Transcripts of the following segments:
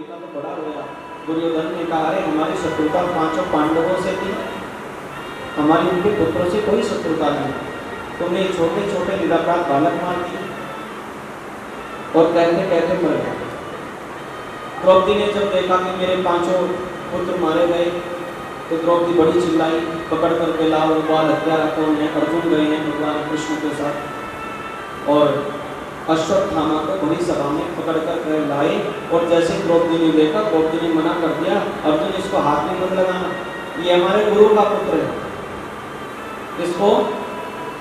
देखा तो बड़ा रोया। दुर्योधन ने कहा, अरे हमारी शत्रुता पांचों पांडवों से थी, हमारी उनके पुत्रों से कोई शत्रुता नहीं, तुमने छोटे छोटे निरपराध बालक मार दिए। और कहते कहते मर गए। द्रौपदी ने जब देखा कि मेरे पांचों पुत्र मारे गए तो द्रौपदी बड़ी चिल्लाई, पकड़ करके लाओ, बाल हत्यारा कौन है? अर्जुन गए हैं भगवान कृष्ण के साथ। और अश्वत्थामा को बड़ी सभा में पकड़ कर लाए। और जैसे द्रौपदी ने देखा, द्रौपदी ने मना कर दिया, अर्जुन इसको हाथ में मत लगाना, ये हमारे गुरु का पुत्र है, इसको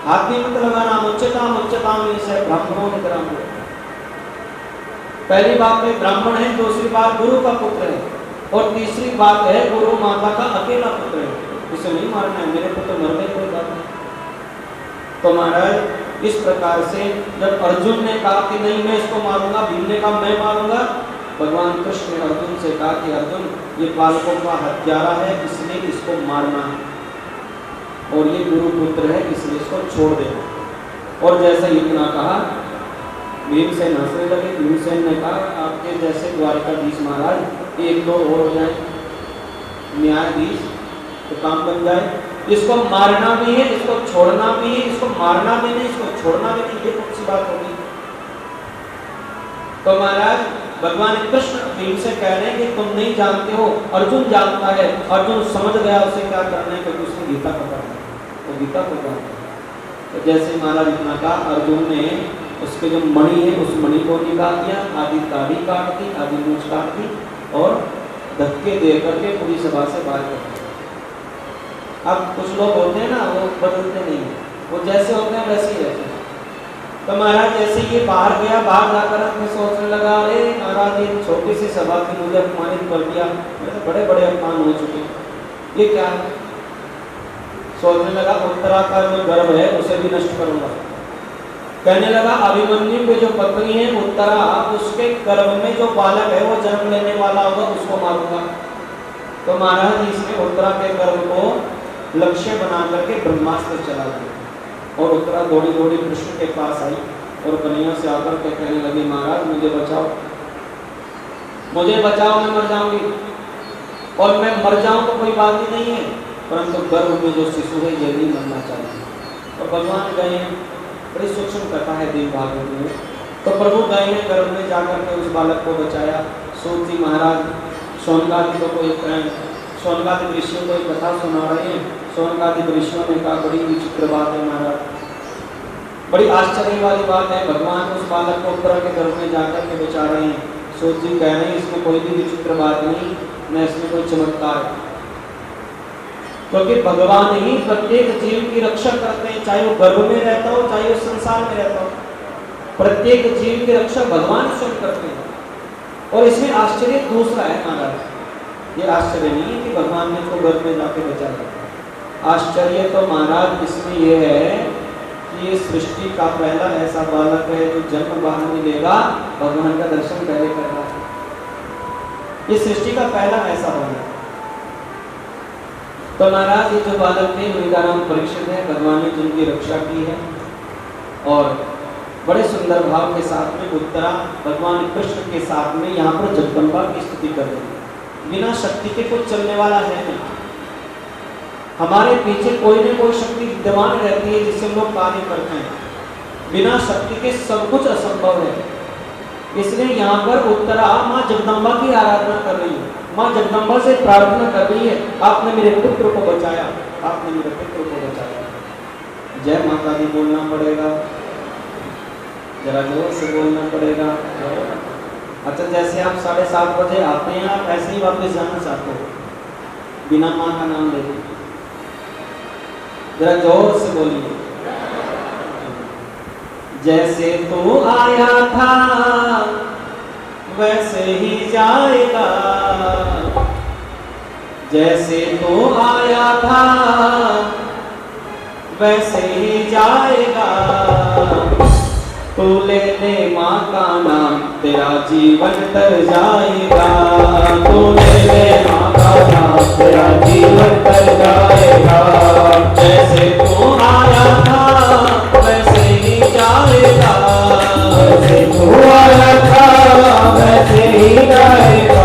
हाथ में मत लगाना। उच्चताम उच्चताम इसे ब्राह्मणों ने ग्राम। पहली बात में ब्राह्मण है, दूसरी बात गुरु का पुत्र है, और तीसरी बात है गुरु माता का अकेला पुत्र है, इसे नहीं मारना है। मेरे पुत्र मर गए कोई बात नहीं। तो महाराज इस प्रकार से जब अर्जुन ने कहा कि नहीं मैं इसको मारूंगा, भीम ने कहा मैं मारूंगा, भगवान कृष्ण ने अर्जुन से कहा कि अर्जुन ये बालकों का हत्यारा है, इसलिए इसको मारना है, और ये गुरु पुत्र है इसलिए इसको छोड़ देना। और जैसा इतना कहा भीमसेन हंसने लगे। भीमसेन ने कहा आपके जैसे द्वारकाधीश महाराज एक दो और हो जाए न्यायाधीश तो काम बन जाए। इसको मारना भी है, इसको छोड़ना भी है, इसको मारना भी नहीं, इसको छोड़ना भी नहीं, ये कौन सी बात होगी? तो महाराज भगवान कृष्ण भीम से कह रहे हैं कि तुम नहीं जानते हो, अर्जुन जानता है। अर्जुन समझ गया उसे क्या करना है, क्योंकि उसने गीता को पढ़ा है, तो गीता को जानता है। तो जैसे महाराज इतना कहा, अर्जुन ने उसके जो मणि है उस मणि को निकाल दिया, आधी दाढ़ी काट दी, आधी मूंछ काट दी, और धक्के दे करके पूरी सभा से बाहर कर दिया। अब कुछ लोग होते हैं ना, वो बदलते नहीं है, वो जैसे होते हैं वैसे ही रहते हैं। तो महाराज जैसे ये बाहर गया, बाहर जाकर अपने सोचने लगा, अरे महाराज ये छोटी सी सभा की मुझे अपमानित कर दिया, मेरे बड़े बड़े अपमान हो चुके, ये क्या है? सोचने लगा उत्तरा का जो गर्भ है उसे भी नष्ट करूंगा। कहने लगा अभिमन्यु की जो पत्नी है उत्तरा, उसके गर्भ में जो बालक है वो जन्म लेने वाला होगा उसको मारूंगा। तो महाराज इसने उत्तरा के गर्भ को लक्ष्य बना करके ब्रह्मास्त्र चला दिया, और उत्तरा दौड़ी दौड़ी कृष्ण के पास आई और कन्हैया से आकर के कहने लगी, महाराज मुझे बचाओ, मुझे बचाओ, मैं मर जाऊंगी। और मैं मर जाऊं तो कोई बात ही नहीं है, परंतु गर्भ में जो शिशु है ये नहीं मरना चाहिए। और भगवान गए, बड़ी सूक्ष्म कथा है देव भागवत में। तो प्रभु गए हैं गर्भ में जाकर के उस बालक को बचाया। सूत जी महाराज सोनकादि को सोनकादि ऋषियों को एक कथा सुना रहे हैं। सोनकादि ऋषियों ने कहा बड़ी विचित्र बात है महाराज, बड़ी आश्चर्य वाली बात है, भगवान उस बालक को उत्तरा के गर्भ में जाकर के बचा रहे हैं। सूत जी कह रहे हैं इसमें कोई भी विचित्र बात नहीं, न इसमें कोई चमत्कार है, क्योंकि भगवान ही प्रत्येक जीव की रक्षा करते हैं, चाहे वो गर्भ में रहता हो चाहे वो संसार में रहता हो, प्रत्येक जीव की रक्षा भगवान स्वयं करते हैं। और इसमें आश्चर्य दूसरा है महाराज, ये आश्चर्य नहीं है कि भगवान ने उसको गर्भ में जाके बचाया। आश्चर्य तो महाराज इसमें यह है कि ये सृष्टि का पहला ऐसा बालक है जो जन्म बाहर मिलेगा, भगवान का दर्शन पहले कर रहा है, ये सृष्टि का पहला ऐसा बालक। तो महाराज ये जो बालक थे उनका नाम परीक्षित है, भगवान ने जिनकी रक्षा की है। और बड़े सुंदर भाव के साथ में उत्तरा भगवान कृष्ण के साथ में यहाँ पर जगदम्बा की स्तुति कर रही है। बिना शक्ति के कुछ चलने वाला है नहीं, हमारे पीछे कोई न कोई शक्ति विद्यमान रहती है जिससे हम लोग कार्य करते हैं। बिना शक्ति के सब कुछ असंभव है, इसलिए यहाँ पर उत्तरा माँ जगदम्बा की आराधना कर रही है, माँ जगदम्बा से प्रार्थना कर रही है, आपने मेरे पुत्र को बचाया, आपने मेरे पुत्र को बचाया। जय माता दी बोलना पड़ेगा, जरा जोर से बोलना पड़ेगा। अच्छा जैसे आप 7:30 बजे आते हैं, आप ऐसे ही वापस जाना चाहते हो बिना माँ का नाम लेते, जरा जोर से बोलिए। जैसे तू आया था वैसे ही जाएगा, जैसे तू आया था वैसे ही जाएगा, तू ले ले माँ का नाम तेरा जीवन तर जाएगा, तू ले ले माँ का नाम तेरा जीवन तर जाएगा। जैसे तू आया था वैसे ही जाएगा, जैसे तू आया था वैसे ही जाएगा,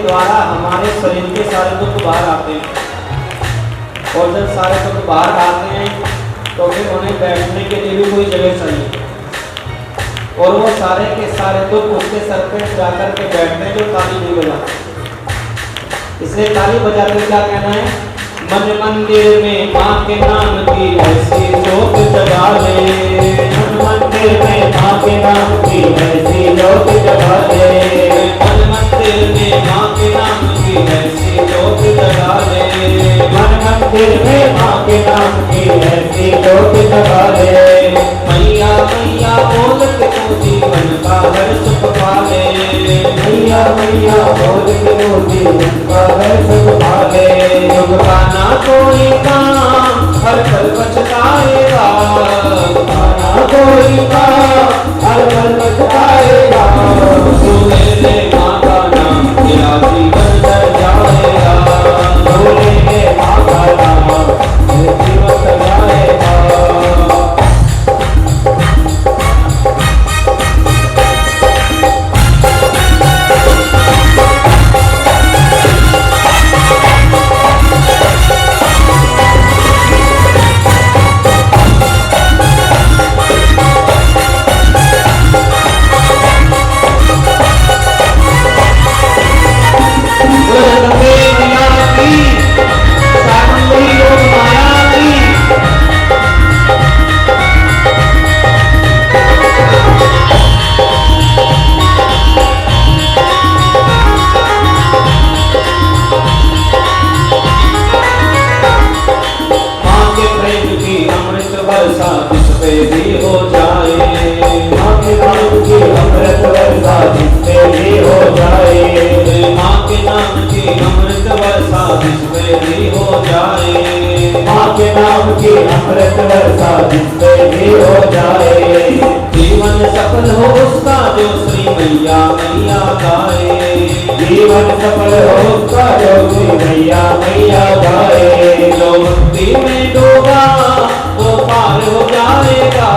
द्वारा हमारे शरीर के सारे दुख बाहर आते हैं। और जब सारे दुख बाहर आते हैं तो फिर उन्हें बैठने के लिए भी कोई जगह चाहिए, और वो सारे के सारे दुख उसके सर पे जाकर के बैठते हैं जो ताली नहीं बजाते। इसलिए ताली बजाते क्या कहना है, मन मंदिर में माँ के नाम की ऐसी जोत जगा ले, मन मंदिर में माँ के नाम की ऐसी जोत जगा ले, मन मंदिर में माँ के नाम की ऐसी जोत जगा ले, मन मंदिर में माँ के नाम की ऐसी जोत जगा ले। मैया मैया बोल के तू जीवन का हर सुख पाले, मैया मैया बोल के तू जीवन का हर सुख पाले। दुख का ना कोई काम हर पल पछताएगा, ना कोई काम हर पल पछताएगा। तू ले ले माँ का नाम तेरा जीवन तर जाएगा, तू ले ले माँ का नाम तेरा जीवन तर जाएगा। जीवन सफल हो उसका जो श्री मैया मैया गाए, जीवन सफल हो उसका जो श्री मैया मैया गाए। जो भक्ति में डूबा वो पार हो जाएगा,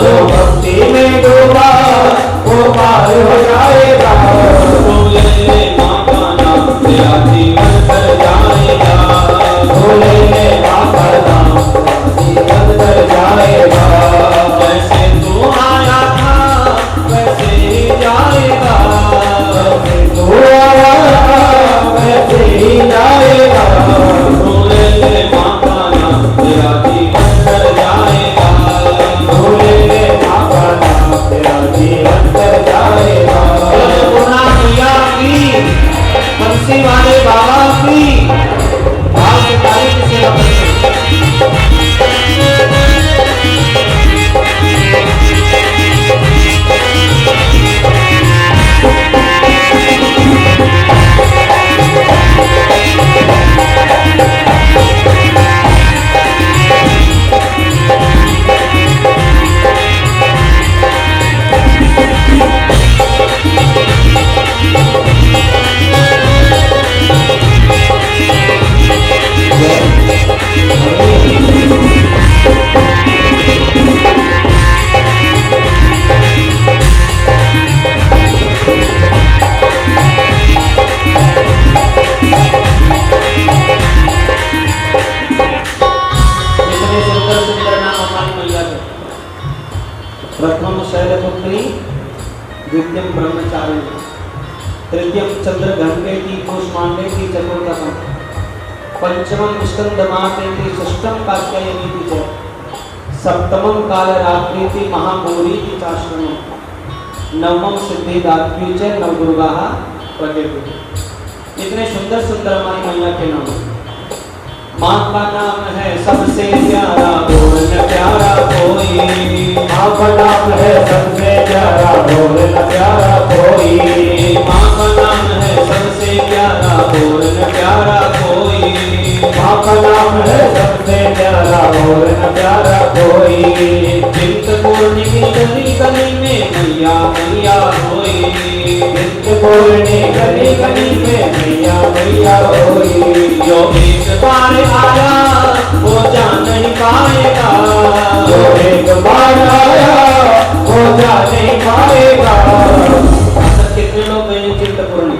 जो भक्ति में डूबा वो पार हो जाएगा। तो ले माँ का नाम तेरा जीवन कर जाएगा, तो ले माँ का नाम जीवन कर जाएगा। जैसे तू आया था वैसे ही जाएगा, जैसे तू आया था वैसे ही जाएगा। तू ले ले माँ का नाम तेरा जीवन कर जाएगा, तू ले ले माँ का नाम तेरा जीवन कर जाएगा। गुना मैया की, बंसी वाले बाबा की भाव से ताली की सेवा करते प्रथम शैलपुत्री, द्वितीयम ब्रह्मचारिणी, तृतीयम चंद्रघंटेति कूष्मांडेति चतुर्थम, पंचमम स्कंदमातेति, षष्ठम कात्यायनीति च, सप्तमम कालरात्रीति महागौरीति चाष्टमम, नवमम सिद्धिदात्री च नवदुर्गाः प्रकृति। इतने सुंदर सुंदर हमारी मैया के नाम। माँ का नाम है सबसे प्यारा, बोल न प्यारा कोई, माँ का नाम है सबसे प्यारा, बोल न प्यारा कोई, माँ का नाम है सबसे प्यारा, बोल न प्यारा कोई, माँ का नाम है सबसे प्यारा, बोल न प्यारा कोई। चिंतपूर्णी की गली गली में मैया मैया होई, चिंतपूर्णी गली गली में मैया मैया होई। जो एक बार आया वो जा नहीं पाएगा, जो एक बार आया वो जा नहीं पाएगा। कितने लोग गए चिंतपूर्णी?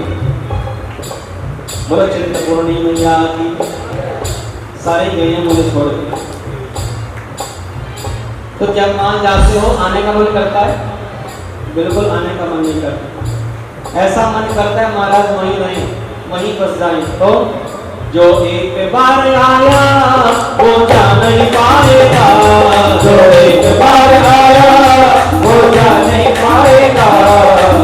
बोलो चिंतपूर्णी मैया की। सारे गए हैं मुझे छोड़ के। तो जब वहां जाते हो आने का मन करता है? बिल्कुल आने का मन नहीं करता। ऐसा मन करता है महाराज वहीं रहें, वहीं बस जाएं। तो जो एक बार आया वो जा नहीं पाएगा, जो एक बार आया वो जा नहीं पाएगा।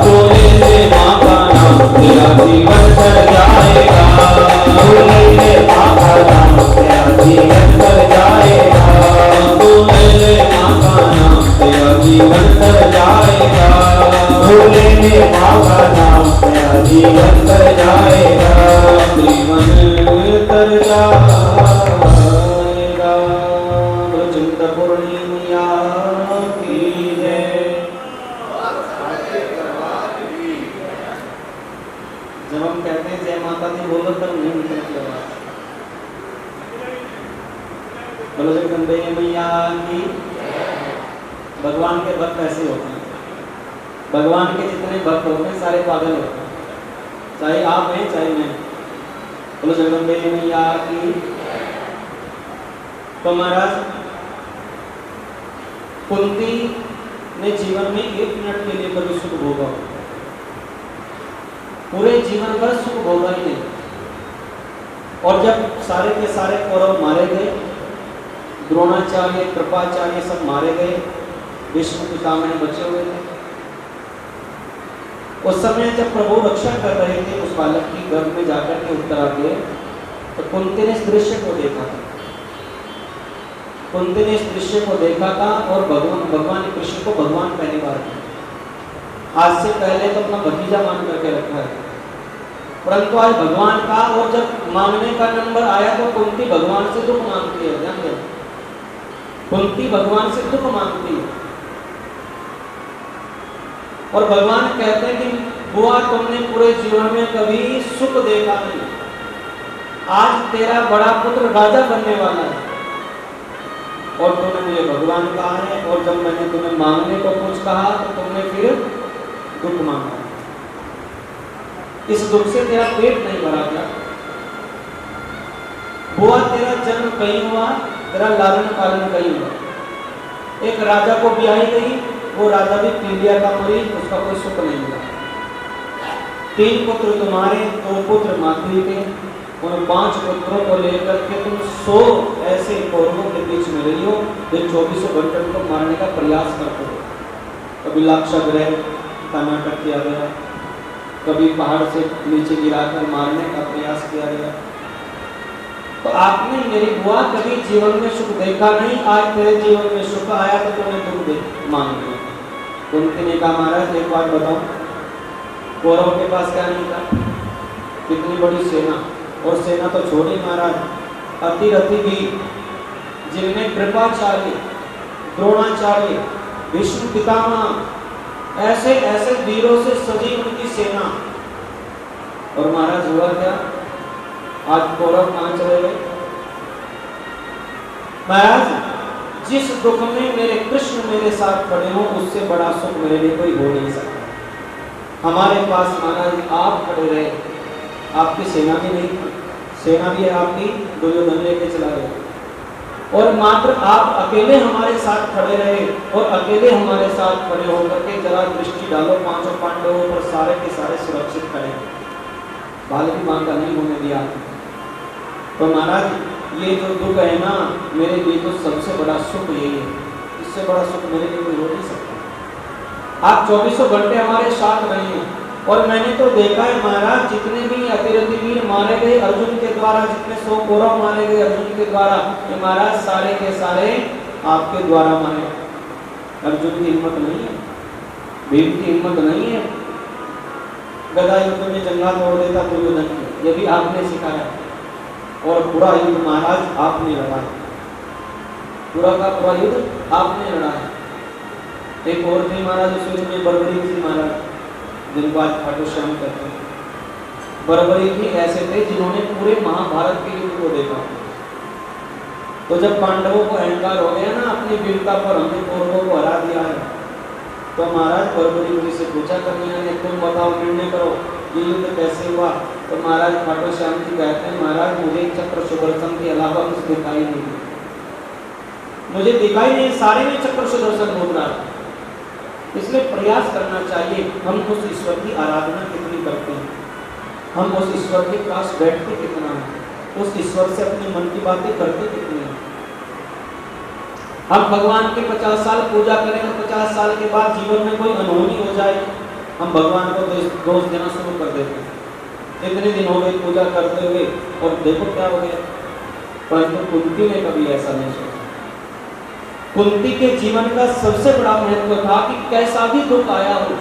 तो ले माँ का नाम तेरा जीवन कर जाएगा, तो ले माँ का नाम तेरा जीवन कर जाएगा, तो ले माँ का नाम तेरा जीवन कर जाएगा, तो ले माँ का नाम तेरा जीवन कर जाएगा, जीवन तर जाएगा। चिंतपूर्णी मैया की जय। जब हम कहते हैं जय माता दी बोलो तब नहीं निकलती आवाज। बोलो जगदम्बे मैया की। भगवान के भक्त ऐसे होते हैं, भगवान के जितने भक्त होते हैं सारे पागल होते हैं, चाहे आप हैं चाहे मैं। बोलो जगदम्बे मैया की। तो महाराज कुंती ने जीवन में 1 मिनट के लिए कभी सुख भोगा, पूरे जीवन भर सुख भोगा ही नहीं। और जब सारे के सारे कौरव मारे गए, द्रोणाचार्य कृपाचार्य सब मारे गए, भीष्म पितामह बचे हुए थे। उस समय जब प्रभु रक्षा कर रहे थे उस बालक की गर्भ में जाकर के उत्तरा के, तो कुंती ने इस दृश्य को देखा था। कुंती ने इस दृश्य को देखा था और भगवान कृष्ण को भगवान पहली बार किया। आज से पहले तो अपना भतीजा मान करके रखा है, परंतु आज भगवान का। और जब मांगने का नंबर आया तो कुंती भगवान से दुख मांगती है। ध्यान दें, कुंती भगवान से दुख मांगती है और भगवान कहते हैं कि बुआ तुमने पूरे जीवन में कभी सुख देखा नहीं, आज तेरा बड़ा पुत्र राजा बनने वाला है और तुमने मुझे भगवान कहा है, और जब मैंने तुम्हें मांगने को कुछ कहा तो तुमने फिर दुख मांगा। इस दुख से तेरा पेट नहीं भरा क्या? बुआ तेरा जन्म कहीं हुआ, तेरा लालन पालन कहीं हुआ। एक राजा को ब्याही गई, वो राजा भी पीलिया का मरीज, उसका कोई सुख नहीं मिला। 3 पुत्र तुम्हारे, 2 पुत्र मातृ के, उन 5 पुत्रों को लेकर के तुम 100 ऐसे कौरवों के बीच में रही हो जो 24 घंटे को मारने का प्रयास करते हो। कभी लाक्षागृह का नाटक किया गया, कभी पहाड़ से नीचे गिराकर मारने का प्रयास किया गया। तो आपने मेरी बुआ कभी जीवन में सुख देखा नहीं, आज तेरे जीवन में सुख आया तो तुमने दुख दे मांग लिया। कुंती ने कहा महाराज एक बात बताओ, कौरव के पास क्या नहीं था? कितनी बड़ी सेना, और सेना तो छोड़ी महाराज, अतिरथी भी जिनमें कृपाचार्य, द्रोणाचार्य, भीष्म पितामह ऐसे ऐसे वीरों से सजी उनकी सेना। और महाराज हुआ क्या? आज कौरव कहां चले गए? महाराज जिस दुख में मेरे कृष्ण मेरे साथ खड़े हो उससे बड़ा सुख मेरे लिए कोई हो नहीं सकता। हमारे पास महाराज आप खड़े रहे, आपकी सेना भी नहीं थी, सेना भी आपकी दुर्योधन लेके चला गया और मात्र आप अकेले हमारे साथ खड़े रहे और अकेले हमारे साथ खड़े होकर के जरा दृष्टि डालो 5 पांडवों पर, सारे के सारे सुरक्षित खड़े, बाल भी मां का नहीं होने दिया। तो महाराज ये जो दुख है ना, मेरे लिए तो सबसे बड़ा सुख यही है, इससे बड़ा सुख मेरे लिए कोई हो नहीं सकता। आप 24 घंटे हमारे साथ रहे हैं और मैंने तो देखा है महाराज जितने भी अतिरथी वीर मारे गए अर्जुन के द्वारा, जितने 100 कौरव मारे गए अर्जुन के द्वारा, ये महाराज सारे के सारे आपके द्वारा मारे। अर्जुन की हिम्मत नहीं है, भीम की हिम्मत नहीं है, गदा युद्ध में जंगा तोड़ देता दुर्योधन, ये भी आपने सिखाया। और पूरा युद्ध महाराज आपने लड़ा, पूरा का पूरा युद्ध आपने लड़ा है। एक और थे महाराज उस युद्ध में बर्बरी थी महाराज, जिनको आज खाटू श्याम कहते हैं। बर्बरी थी ऐसे थे जिन्होंने पूरे महाभारत के युद्ध को देखा। तो जब पांडवों को अहंकार हो गया ना अपनी वीरता पर, हमने कौरवों को हरा दिया है, तो महाराज बर्बरी मुझे से पूछा करनी है, तुम बताओ निर्णय करो ये युद्ध कैसे हुआ। तो महाराज खाटू श्याम जी कहते हैं, महाराज मुझे चक्र सुदर्शन के अलावा कुछ दिखाई नहीं, मुझे दिखाई नहीं, सारे में चक्र सुदर्शन घूम रहा है। इसलिए प्रयास करना चाहिए, हम उस ईश्वर की आराधना कितनी करते हैं, हम उस ईश्वर के पास बैठते कितना है, उस ईश्वर से अपने मन की बातें करते कितनी है। हम भगवान के 50 साल पूजा करें तो 50 साल के बाद जीवन में कोई अनहोनी हो जाए, हम भगवान को दोष देना शुरू कर देते हैं। इतने दिन हो गए पूजा करते हुए और देखो क्या हो गया। परंतु कुंती ने कभी ऐसा नहीं सोचा। कुंती के जीवन का सबसे बड़ा महत्व था कि कैसा भी दुख आया हो,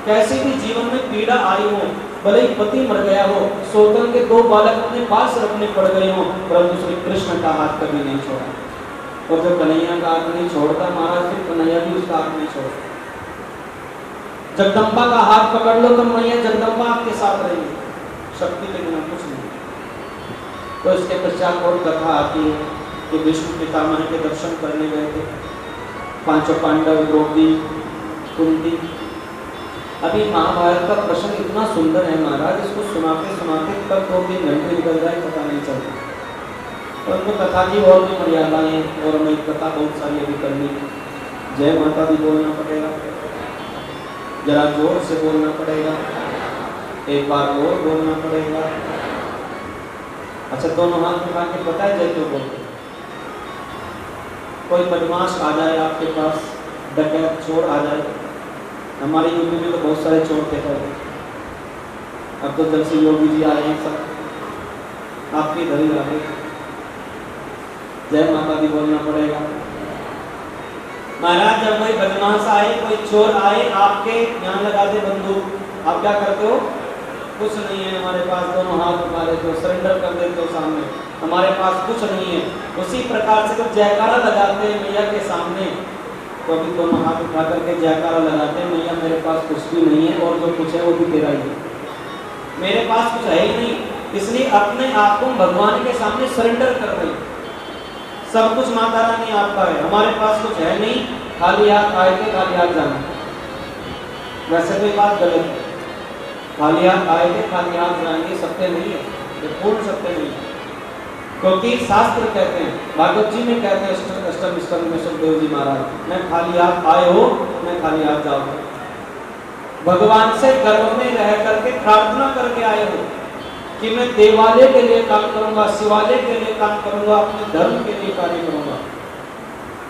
कैसी भी जीवन में पीड़ा आई हो, भले ही पति मर गया हो, सौतन के 2 बालक अपने पास रखने पड़ गए हो, परंतु श्री कृष्ण का हाथ कभी नहीं छोड़ा। और जब कन्हैया का हाथ नहीं छोड़ता महाराज, फिर कन्हैया भी उसका हाथ नहीं छोड़ता। जगदम्बा का हाथ पकड़ लो तो मैया जगदम्बा आपके साथ रहेगी, शक्ति के बिना कुछ नहीं। तो इसके पश्चात और कथा आती है कि विष्णु पितामह के दर्शन करने गए थे 5 पांडव, द्रौपदी, कुंती। अभी महाभारत का प्रसंग इतना सुंदर है महाराज, इसको सुनाते सुनाते कब 2-3 घंटे निकल जाए पता नहीं चलता। परंतु कथा की और भी मर्यादाएं हैं और हमें कथा बहुत सारी अभी करनी है। जय माता दी बोलना पड़ेगा, जरा जोर से बोलना पड़ेगा, एक बार और बोलना पड़ेगा। अच्छा, दोनों हाथ उठा के पता है जय क्यों बोलते? कोई बदमाश आ जाए आपके पास, डकैत चोर आ जाए, हमारी यूपी में तो बहुत सारे चोर थे पहले, अब तो जब से योगी जी आए हैं सब आपके इधर ही आ गए। जय माता दी बोलना पड़ेगा। महाराज जब कोई बदमाश आए, कोई चोर आए, आपके यहाँ लगा दे बंदूक, आप क्या करते हो? कुछ नहीं है हमारे पास, दोनों हाथ उठा लेते हो, सरेंडर कर देते हो सामने, हमारे पास कुछ नहीं है। उसी प्रकार से जब जयकारा लगाते हैं मैया के सामने, तो अभी दोनों हाथ उठा करके जयकारा लगाते हैं, मैया मेरे पास कुछ भी नहीं है और जो कुछ है वो भी तेरा ही है, मेरे पास कुछ है ही नहीं। इसलिए अपने आप को भगवान के सामने सरेंडर कर रही, सब कुछ माता रानी आपका है, हमारे पास कुछ है नहीं, खाली हाथ आए थे खाली हाथ जाना। वैसे कोई बात गलत है, खाली हाथ आए थे खाली हाथ जाएंगे सत्य नहीं है, ये पूर्ण सत्य नहीं है। क्योंकि शास्त्र कहते हैं, भागवत जी में कहते हैं अष्टम स्कंद में सुखदेव जी महाराज, मैं खाली हाथ आए हो, मैं खाली हाथ जाऊंगा। भगवान से गर्भ में रह करके प्रार्थना करके आए हो कि मैं देवालय के लिए काम करूंगा, शिवालय के लिए काम करूंगा, अपने धर्म के लिए कार्य करूंगा।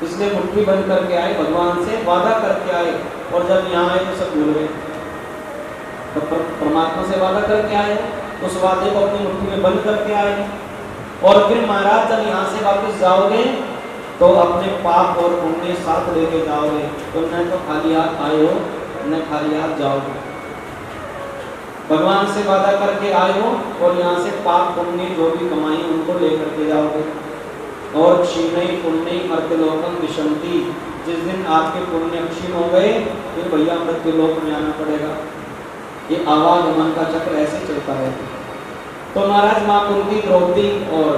इसलिए मुट्ठी बंद करके आए, भगवान से वादा करके आए, और जब यहाँ आए तो सब भूल गए। तो परमात्मा से वादा करके आए, उस वादे को अपनी मुट्ठी में बंद करके आए, और फिर महाराज जब यहाँ से वापस जाओगे तो अपने पाप और पुण्य साथ लेके जाओगे। तो न तो खाली हाथ आए हो, न खाली हाथ जाओगे। भगवान से वादा करके आए हो और यहाँ से पाप पुण्य जो भी कमाई उनको लेकर के जाओगे। और क्षीणई पुण्यई मर्त्यलोकम विशंति, जिस दिन आपके पुण्य क्षीण हो गए फिर भैया मृत्युलोक में आना पड़ेगा। ये आवागमन का चक्र ऐसे चलता है। तो महाराज माँ कुंती, द्रौपदी और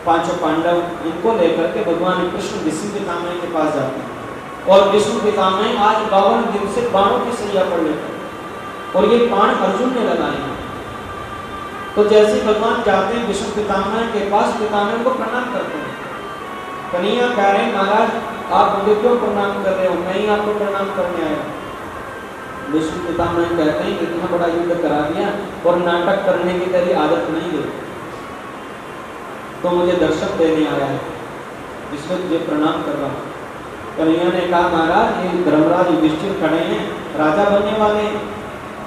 5 पांडव, इनको लेकर के भगवान कृष्ण विष्णु पितामह के पास जाते हैं। और विष्णु पितामह आज 52 दिन से बाणों की सैया पर लेते, और ये बाण अर्जुन ने लगाए हैं। तो जैसे भगवान जाते हैं विष्णु पितामह के पास, पितामह को प्रणाम करते हैं। कन्हैया कह रहे हैं महाराज आप मुझे क्यों प्रणाम कर रहे हो, मैं ही आपको प्रणाम करने आया। विष्णु पितामह कहते हैं इतना बड़ा युद्ध करा दिया और नाटक करने की तेरी आदत नहीं है, तो मुझे दर्शन देने आया है, इसलिए तुझे प्रणाम कर रहा हूँ। कन्हैया ने कहा महाराज ये धर्मराज युधिष्ठिर खड़े हैं, राजा बनने वाले हैं,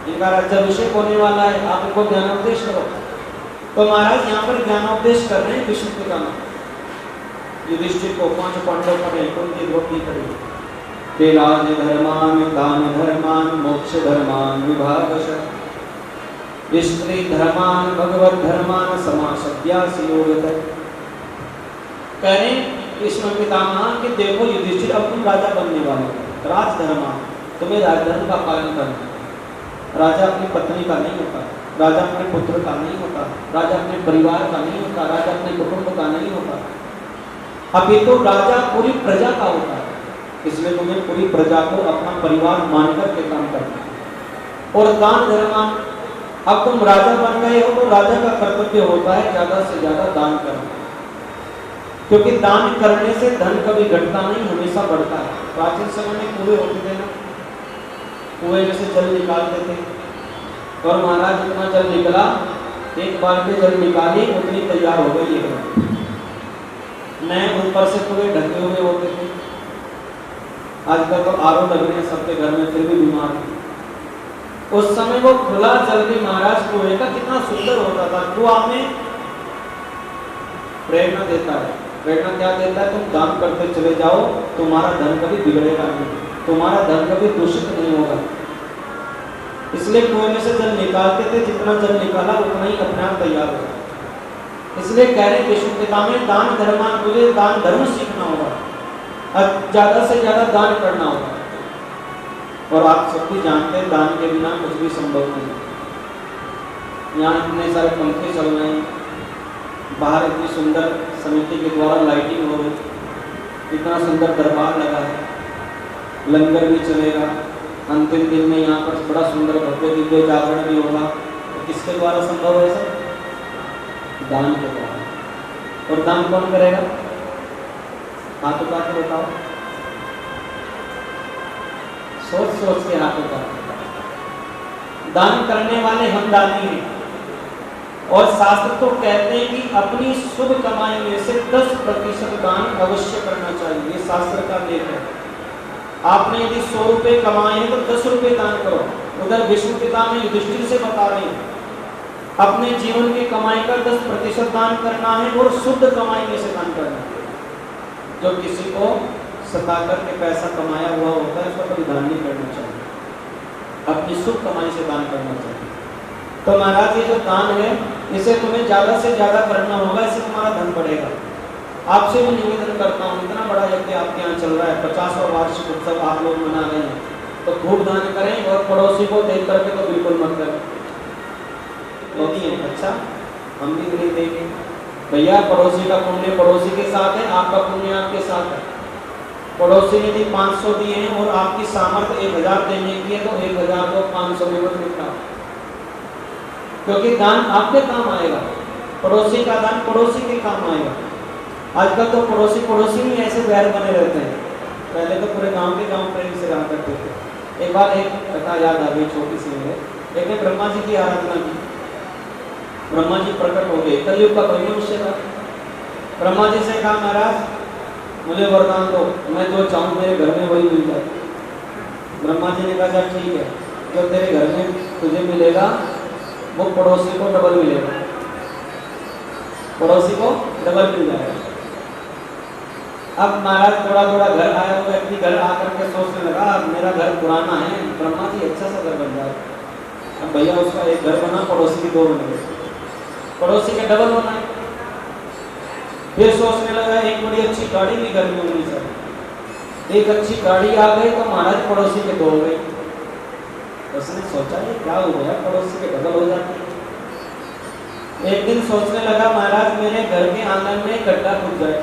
इनका राज्याभिषेक होने वाला है, आप इनको ज्ञानोपदेश करो। तो महाराज यहाँ पर ज्ञानोपदेश कर रहे हैं विष्णु पितामह युधिष्ठिर को। 5 पांडव खड़े, कुंती द्रौपदी खड़ी, ते राज धर्मान दान धर्मान मोक्ष धर्मान विभागशः, स्त्री धर्मान भगवत धर्मान समासद्यासि योगतः। कह रहे कृष्ण पितामह कि देखो युधिष्ठिर अब तुम राजा बनने वाले हो, राजधर्मान, तुम्हें राजधर्म का पालन करना। राजा अपनी पत्नी का नहीं होता, राजा अपने पुत्र का नहीं होता, राजा अपने परिवार का नहीं होता, राजा अपने कुटुंब का नहीं होता, अभी तो राजा पूरी प्रजा का होता है। इसलिए तुम्हें पूरी प्रजा को अपना परिवार मानकर के काम करना है। और दान धर्म, अब तुम राजा बन गए हो तो राजा का कर्तव्य होता है ज्यादा से ज्यादा दान करना, क्योंकि दान करने से धन कभी घटता नहीं, हमेशा बढ़ता है। प्राचीन समय में कुएं होते थे ना, कुएं में से जल निकालते थे और महाराज जितना जल निकला, एक बार में जल निकाली उतनी तैयार हो गई है। नए ऊपर से कुएं ढके हुए होते थे। आजकल तो आरओ लग रहे हैं सबके घर में, फिर भी बीमार है। उस समय वो खुला जल भी महाराज कुएं का कितना सुंदर होता था। कुआं में प्रेरणा देता है। प्रेरणा क्या देता है? तुम दान करते चले जाओ, तुम्हारा धन कभी बिगड़ेगा नहीं, तुम्हारा धन कभी दूषित नहीं होगा। इसलिए कुएं में से जल निकालते थे, जितना जल निकाला उतना ही अपने आप तैयार हो जाए। इसलिए कह रहे विष्णु पिता में दान धर्म, तुझे दान धर्म सीखना होगा, ज्यादा से ज्यादा दान करना होगा। और आप सब भी जानते हैं दान के बिना कुछ भी संभव नहीं। यहाँ इतने सारे पंखे चल रहे हैं, बाहर इतनी सुंदर समिति के द्वारा लाइटिंग हो रही, इतना सुंदर दरबार लगा है, लंगर भी चलेगा, अंतिम दिन में यहाँ पर बड़ा सुंदर भव्य दिव्य जागरण भी होगा। तो किसके द्वारा संभव है सर? दान के द्वारा। और दान कौन करेगा? हाथ उठा के बताओ, सोच सोच के हाथ उठा। दान करने वाले हम दानी हैं। और शास्त्र तो कहते हैं कि अपनी शुभ कमाई में से 10% दान अवश्य करना चाहिए। ये शास्त्र का लेख है। आपने यदि 100 रुपए कमाए हैं तो 10 रुपए दान करो। उधर विष्णु पिता में युधिष्ठिर से बता रहे हैं अपने जीवन की कमाई का 10% दान करना है और शुद्ध कमाई में से दान करना है। जो किसी को सता करके पैसा कमाया हुआ होता है उसको कभी दान नहीं करना चाहिए, अपनी शुभ कमाई से दान करना चाहिए। तो महाराज ये जो दान है इसे तुम्हें ज्यादा से ज्यादा करना होगा, इससे तुम्हारा धन बढ़ेगा। आपसे भी निवेदन करता हूँ, इतना बड़ा यज्ञ आपके यहाँ चल रहा है, 50वां वार्षिक उत्सव आप लोग मना रहे हैं, तो खूब दान करें और पड़ोसी को देख करके तो बिल्कुल मत करें। अच्छा, हम भी नहीं देंगे भैया। पड़ोसी का पुण्य पड़ोसी के साथ है, आपका पुण्य आपके साथ है। पड़ोसी ने यदि 500 दिए हैं और आपकी सामर्थ्य 1000 देने की है तो 1000 को 500 में मत निपटाओ, क्योंकि दान आपके काम आएगा। पड़ोसी का दान पड़ोसी के काम आएगा। आजकल तो पड़ोसी में ऐसे बैर बने रहते हैं, पहले तो पूरे गांव के गांव प्रेम से रहा करते थे। एक बार एक कथा याद आ गई, छोटी सी है। एक ने ब्रह्मा जी की आराधना की, ब्रह्मा जी प्रकट हो गए, कलयुग का कोई मनुष्य था। ब्रह्मा जी से कहा महाराज मुझे वरदान दो, मैं जो चाहूँ मेरे घर में वही मिल जाए। ब्रह्मा जी ने कहा ठीक है, जो तेरे घर में तुझे मिलेगा वो पड़ोसी को डबल मिलेगा, पड़ोसी को डबल मिल जाएगा। अब महाराज थोड़ा थोड़ा घर आया, वो व्यक्ति घर आकर के सोचने लगा मेरा घर पुराना है, ब्रह्मा जी अच्छा सा घर बन जाए। अब भैया उसका एक घर बना, पड़ोसी के 2 बन गए, पड़ोसी के डबल बनाए। फिर सोचने लगा एक बड़ी अच्छी गाड़ी भी घर में होनी चाहिए। एक अच्छी गाड़ी आ गई तो महाराज पड़ोसी के 2 हो गए। उसने सोचा ये क्या हो गया, पड़ोसी के डबल हो जाते। एक दिन सोचने लगा महाराज मेरे घर के आंगन में गड्ढा खुद जाए।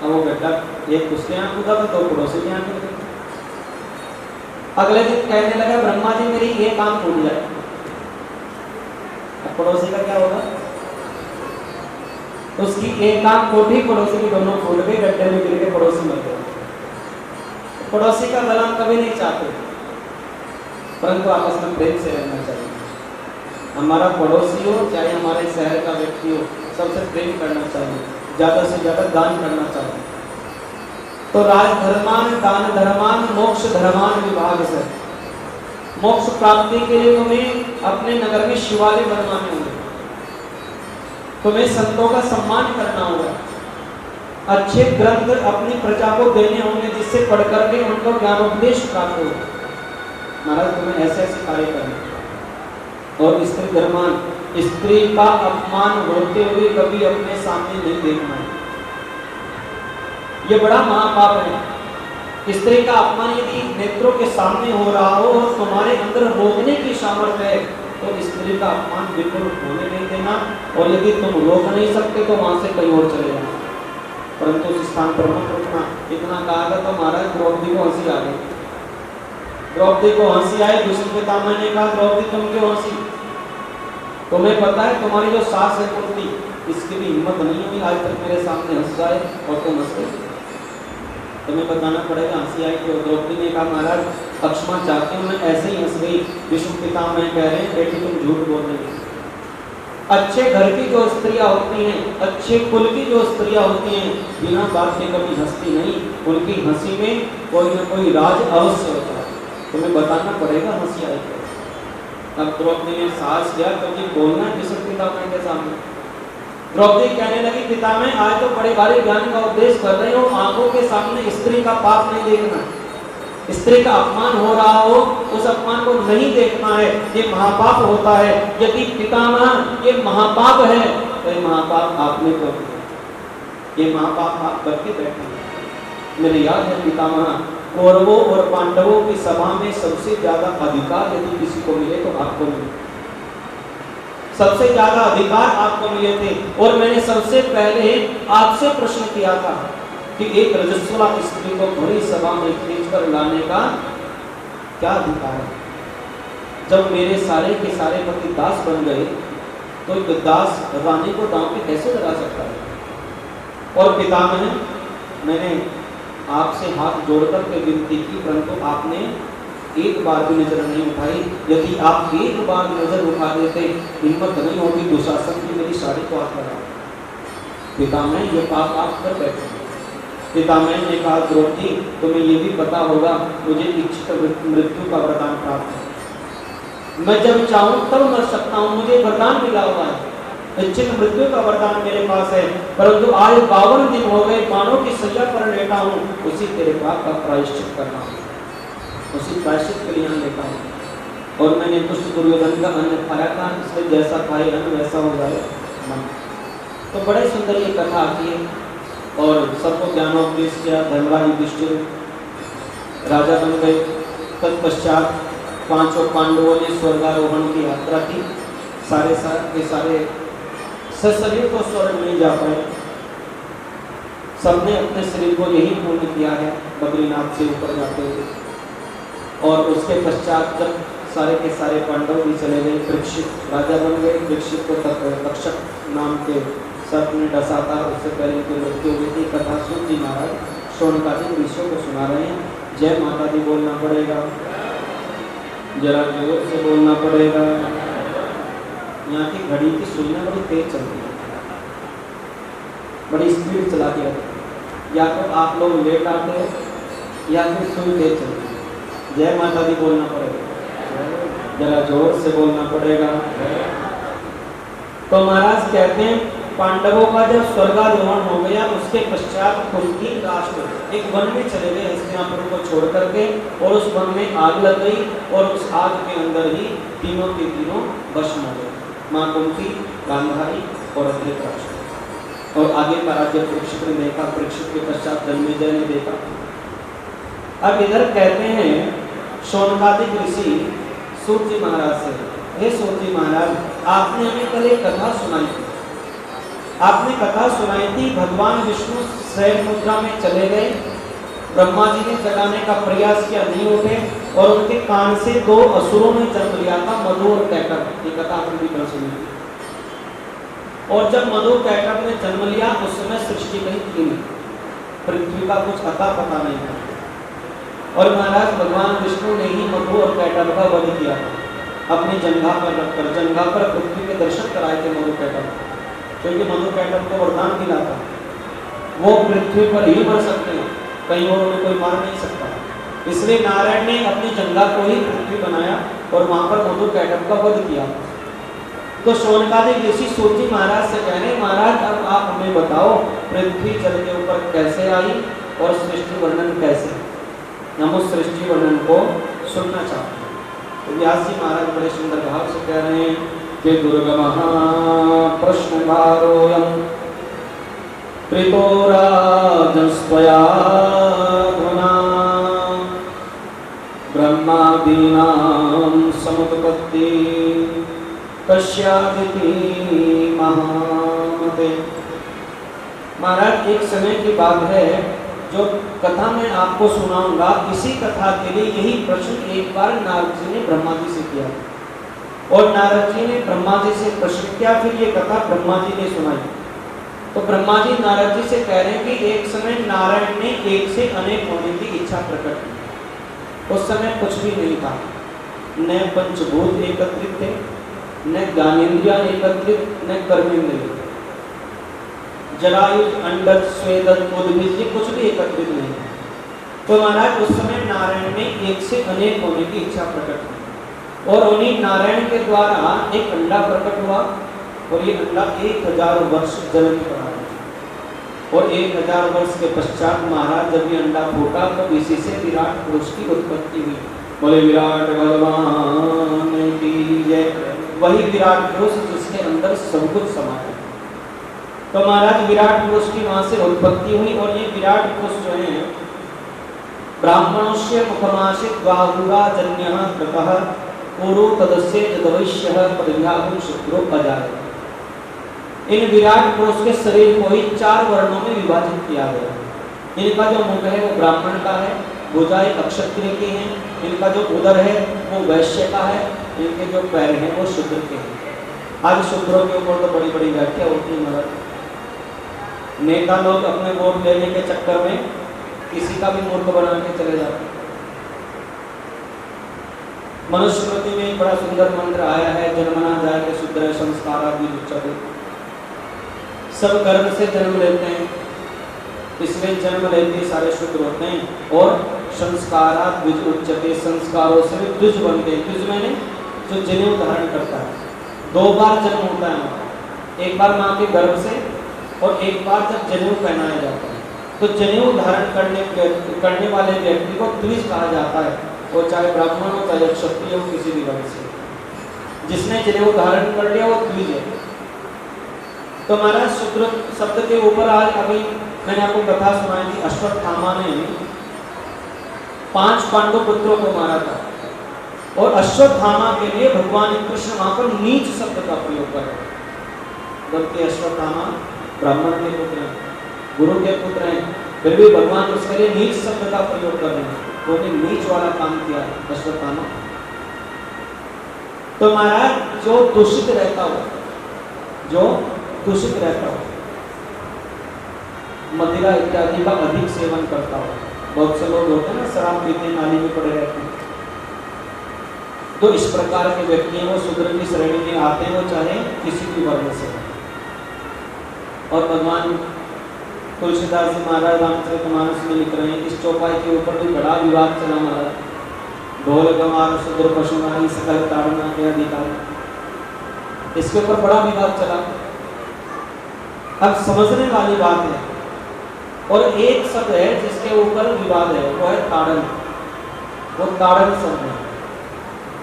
अब वो गड्ढा एक उसके यहाँ कूदा तो 2 पड़ोसी के यहाँ कूद गए। अगले दिन कहने लगा ब्रह्मा जी मेरी ये काम टूट जाए। अब पड़ोसी का क्या होगा? उसकी एक काम कोठी, पड़ोसी की दोनों फूट गई, गड्ढे में गिर के पड़ोसी मर गए। पड़ोसी का भला कभी नहीं चाहते, परंतु आपस में प्रेम से रहना चाहिए। हमारा पड़ोसी हो चाहे हमारे शहर का व्यक्ति हो, सबसे प्रेम करना चाहिए, ज्यादा से ज्यादा दान करना चाहिए। तो राजधर्मान दान धर्मान मोक्ष धर्मान विभाग से, मोक्ष प्राप्ति के लिए तुम्हें अपने नगर में शिवालय बनवाने होंगे, तुम्हें संतों का सम्मान करना होगा, अच्छे ग्रंथ अपनी प्रजा को देने होंगे जिससे पढ़ करके उनको ज्ञानोपदेश प्राप्त हो। महाराज तुम्हें ऐसे ऐसे कार्य करने। और स्त्री धर्मान, स्त्री का अपमान होते हुए कभी अपने सामने नहीं देखना है, ये बड़ा महापाप है। स्त्री का अपमान यदि नेत्रों के सामने हो रहा हो और तुम्हारे अंदर रोकने की सामर्थ्य है तो स्त्री का अपमान बिल्कुल होने नहीं देना। और यदि तुम रोक नहीं सकते तो वहां से कहीं और चले जाना, परंतु उस स्थान पर मत रुकना। इतना कहा था तो महाराज द्रौपदी को हंसी आ गई। द्रौपदी को हंसी आई। भीष्म पितामह ने कहा द्रौपदी तुम क्यों हंसी? तुम्हें पता है तुम्हारी जो सास है कुंती, इसकी भी हिम्मत नहीं हुई आज तक मेरे सामने हंस जाए और तुम हंस गए। तुम्हें बताना पड़ेगा हंसी आई क्यों। द्रौपदी ने कहा महाराज अक्षमा चाहती हूँ, मैं ऐसे ही हंस गई। भीष्म पितामह कह रहे हैं बेटी तुम झूठ बोल रही हो। अच्छे घर की जो स्त्रियां होती हैं, अच्छे कुल की जो स्त्रियां होती हैं, बिना बात के कभी हंसती नहीं। उनकी हंसी में कोई ना कोई राज अवश्य होता है। तुम्हें बताना पड़ेगा हंसी आई क्यों। अब द्रौपदी ने साहस किया क्योंकि बोलना भीष्म पितामह के सामने। द्रौपदी कहने लगी पितामह आज तो बड़े भारी ज्ञान का उपदेश कर रहे हो, आंखों के सामने स्त्री का पाप नहीं देखना, स्त्री का अपमान हो रहा हो उस अपमान को नहीं देखना है, ये महापाप होता है। यदि पितामह ये महापाप है तो ये महापाप आपने कर दिया, ये महापाप आप करके बैठे हैं। मेरे याद है पितामह कौरवों और पांडवों की सभा में सबसे ज्यादा अधिकार यदि किसी को मिले तो आपको मिले, सबसे ज्यादा अधिकार आपको मिले थे। और मैंने सबसे पहले आपसे प्रश्न किया था कि एक रजस्वला स्त्री को बड़ी सभा में खींचकर लाने का क्या अधिकार है। जब मेरे सारे के सारे पति दास बन गए तो एक दास रानी को दांव पे कैसे लगा सकता है। और पितामह मैंने आपसे हाथ जोड़कर के विनती की, परंतु आपने एक बार भी नजर नहीं उठाई। यदि आप एक बार नजर उठा देते, हिम्मत नहीं होगी दुशासन की मेरी साड़ी को हाथ लगा। पितामह ये पाप आप कर बैठे। पितामह ने कहा द्रौपदी तुम्हें ये भी पता होगा मुझे इच्छित मृत्यु का वरदान प्राप्त है, मैं जब चाहूं तब मर सकता हूं, मुझे वरदान मिला हुआ है, इच्छित मृत्यु का वरदान मेरे पास है। परंतु आज 52 दिन हो गए मानो कि सैया पर लेटा हूं, उसी तेरे पाप का प्रायश्चित करना हूं, उसी प्रायश्चित के लिए यहाँ लेटा हूं। और मैंने दुष्ट दुर्योधन का अन्न खाया था, इसलिए जैसा खाए अन्न वैसा हो जाए मन। तो बड़े सुंदर ये कथा आती है और सबको ज्ञानोपदेश किया। धर्मराज युधिष्ठिर राजा बन गए। तत्पश्चात पांचों पांडवों ने स्वर्गारोहण की यात्रा की। सारे के सारे सशरीर को स्वर्ग नहीं जा पाए, सबने अपने शरीर को यही पूर्ण किया है बद्रीनाथ से ऊपर जाते हुए। और उसके पश्चात जब सारे के सारे पांडव भी चले गए, परीक्षित राजा बन गए। परीक्षित को तक्षक नाम के सर्प ने डसा था, उससे पहले उनकी मृत्यु हुई थी। कथा सुन जी महाराज शौनकादिक ऋषियों को सुना रहे हैं। जय माता दी बोलना पड़ेगा, जरा जोर से बोलना पड़ेगा। यहाँ की घड़ी की सुइयां बड़ी तेज चलती है, बड़ी स्पीड चला के रखते हैं। या तो आप लोग लेट आते हो या फिर सुई तेज चलती है। जय माता दी बोलना पड़ेगा, जरा जोर से बोलना पड़ेगा। तो महाराज कहते हैं पांडवों का जब स्वर्गारोहण हो गया उसके पश्चात कुंती राष्ट्र एक वन में चले गए हस्तिनापुर को छोड़ करके, और उस वन में आग लग गई और उस आग के अंदर ही तीनों के तीनों भस्म हो गए, माँ कुंती, गांधारी और धृतराष्ट्र। और आगे का राज्य परीक्षित ने देखा, परीक्षित के पश्चात जन्मेजय ने देखा। अब इधर कहते हैं शौनकादिक ऋषि सूत जी महाराज से, हे सूत जी महाराज आपने हमें कल एक कथा सुनाई थी, आपने कथा सुनाई थी भगवान विष्णु शयन मुद्रा में चले गए, ब्रह्मा जी ने जगाने का प्रयास किया नहीं उठे, और उनके कान से 2 असुरों ने जन्म लिया था, मधु और कैटभ। ये कथा आपने भी कल सुनी थी। और जब मधु कैटभ ने जन्म लिया उस समय सृष्टि कहीं थी नहीं, पृथ्वी का कुछ अता पता नहीं था। और महाराज भगवान विष्णु ने ही मधु और कैटभ का वध किया था अपनी जंघा पर रखकर। जंघा पर पृथ्वी के दर्शन कराए थे मधु कैटभ, क्योंकि मधु कैटभ को वरदान मिला था वो पृथ्वी पर ही मर सकते हैं, कहीं और उन्हें कोई मार नहीं सकता। इसलिए नारायण ने अपनी जंघा को ही पृथ्वी बनाया और वहां पर मधु कैटभ का वध किया। तो शौनकादिक ऋषि सूत जी महाराज से कह रहे महाराज अब आप हमें बताओ पृथ्वी जल के ऊपर कैसे आई और सृष्टि वर्णन कैसे। हम उस सृष्टि वर्णन को सुनना चाहते हैं। तो व्यास जी महाराज बड़े सुंदर भाव से कह रहे हैं कि दुर्गमः प्रश्नभारोऽयं प्रीतोराजस्त्वया धुना ब्रह्मादीनां समुत्पत्ति कस्यादिति महामते। महाराज एक समय की बात है जो कथा मैं आपको सुनाऊंगा, इसी कथा के लिए यही प्रश्न एक बार नारद जी ने ब्रह्मा जी से किया और नारद जी ने ब्रह्मा जी से प्रश्न किया, फिर ये कथा ब्रह्मा जी ने सुनाई। तो ब्रह्मा जी नारद जी से कह रहे हैं कि एक समय नारायण ने एक से अनेक होने की इच्छा प्रकट की। उस समय कुछ भी नहीं था, न पंचभूत एकत्रित थे, न ज्ञानेन्द्रिया एकत्रित, न कर्मेंद्रिय, जरायुज, अंडज, स्वेदज, उद्भिज, कुछ भी एकत्रित नहीं। तो महाराज उस समय नारायण ने एक से अनेक होने की इच्छा प्रकट की और उन्हीं नारायण के द्वारा एक अंडा प्रकट हुआ और ये अंडा 1000 वर्ष जल में पड़ा और 1000 वर्ष के पश्चात महाराज जब ये अंडा फूटा तो इसी से विराट पुरुष की उत्पत्ति हुई। बोले विराट भगवान की जय। वही विराट पुरुष जिसके अंदर सब कुछ समा है। तो महाराज विराट पुरुष की वहां से उत्पत्ति हुई और ये विराट पुरुष जो है ब्राह्मणस्य मुखमासित बाहुरा जन्यः कृतः पूर्व तदस्य जदवैश्यः पदव्याहुं शूद्रो अजाय। इन विराट पुरुष के शरीर को ही 4 वर्णों में विभाजित किया गया। इनका जो मुख है वो ब्राह्मण का है, भुजाएं क्षत्रिय की हैं, इनका जो उदर है वो वैश्य का है, इनके जो पैर हैं वो शूद्र के हैं। आज शूद्रों के ऊपर तो बड़ी बड़ी व्याख्या होती है मगर नेता लोग अपने वोट लेने के चक्कर में किसी का भी मूर्ख बना के चले जाते हैं। मनुस्मृति में एक बड़ा सुंदर मंत्र आया है, जन्मना जाए के शूद्र संस्कारा भी उच्चते। सब गर्भ से जन्म लेते हैं, इसमें जन्म लेते सारे शूद्र होते हैं और संस्कारा द्विज उच्चते, संस्कारों से भी द्विज बनते हैं। द्विज मैंने जो जनेऊ धारण करता है। 2 बार जन्म होता है, एक बार माँ के गर्भ से और एक बार जब जनेऊ पहनाया जाता है। तो जनेऊ धारण करने वाले व्यक्ति को द्विज कहा जाता है, वो चाहे ब्राह्मण हो चाहे क्षत्रिय हो, किसी भी वर्ग से। जिसने जनेऊ धारण कर लिया वो द्विज है। तो महाराज शूद्र शब्द के ऊपर आज अभी मैंने आपको कथा सुनाई थी। अश्वत्थामा ने 5 पांडव पुत्रों को मारा था और अश्वत्थामा के लिए भगवान कृष्ण वहां पर नीच शब्द का प्रयोग कर रहे हैं। जबकि अश्वत्थामा ब्राह्मण के पुत्र हैं, गुरु के पुत्र हैं, फिर भी भगवान उसके लिए नीच शब्द का प्रयोग कर रहे हैं। उन्होंने नीच वाला काम किया अश्वत्थामा। तो महाराज जो दूषित रहता हो, जो दूषित रहता हो, मदिरा इत्यादि का अधिक सेवन करता हो, बहुत से लोग होते हैं ना शराब पीते नाली में पड़े रहते हैं, तो इस प्रकार के व्यक्ति हैं वो शूद्र की श्रेणी में आते हैं, वो चाहे किसी भी वर्ण से। और भगवान तुलसीदास जी महाराज रामचरितमानस में लिख रहे हैं, इस चौपाई के ऊपर भी बड़ा विवाद चला महाराज। ढोल गंवार शूद्र पशु नारी सकल ताड़ना के अधिकार, इसके ऊपर बड़ा विवाद चला। अब समझने वाली बात है। और एक शब्द है जिसके ऊपर विवाद है, वो है ताड़न। वो ताड़न शब्द है।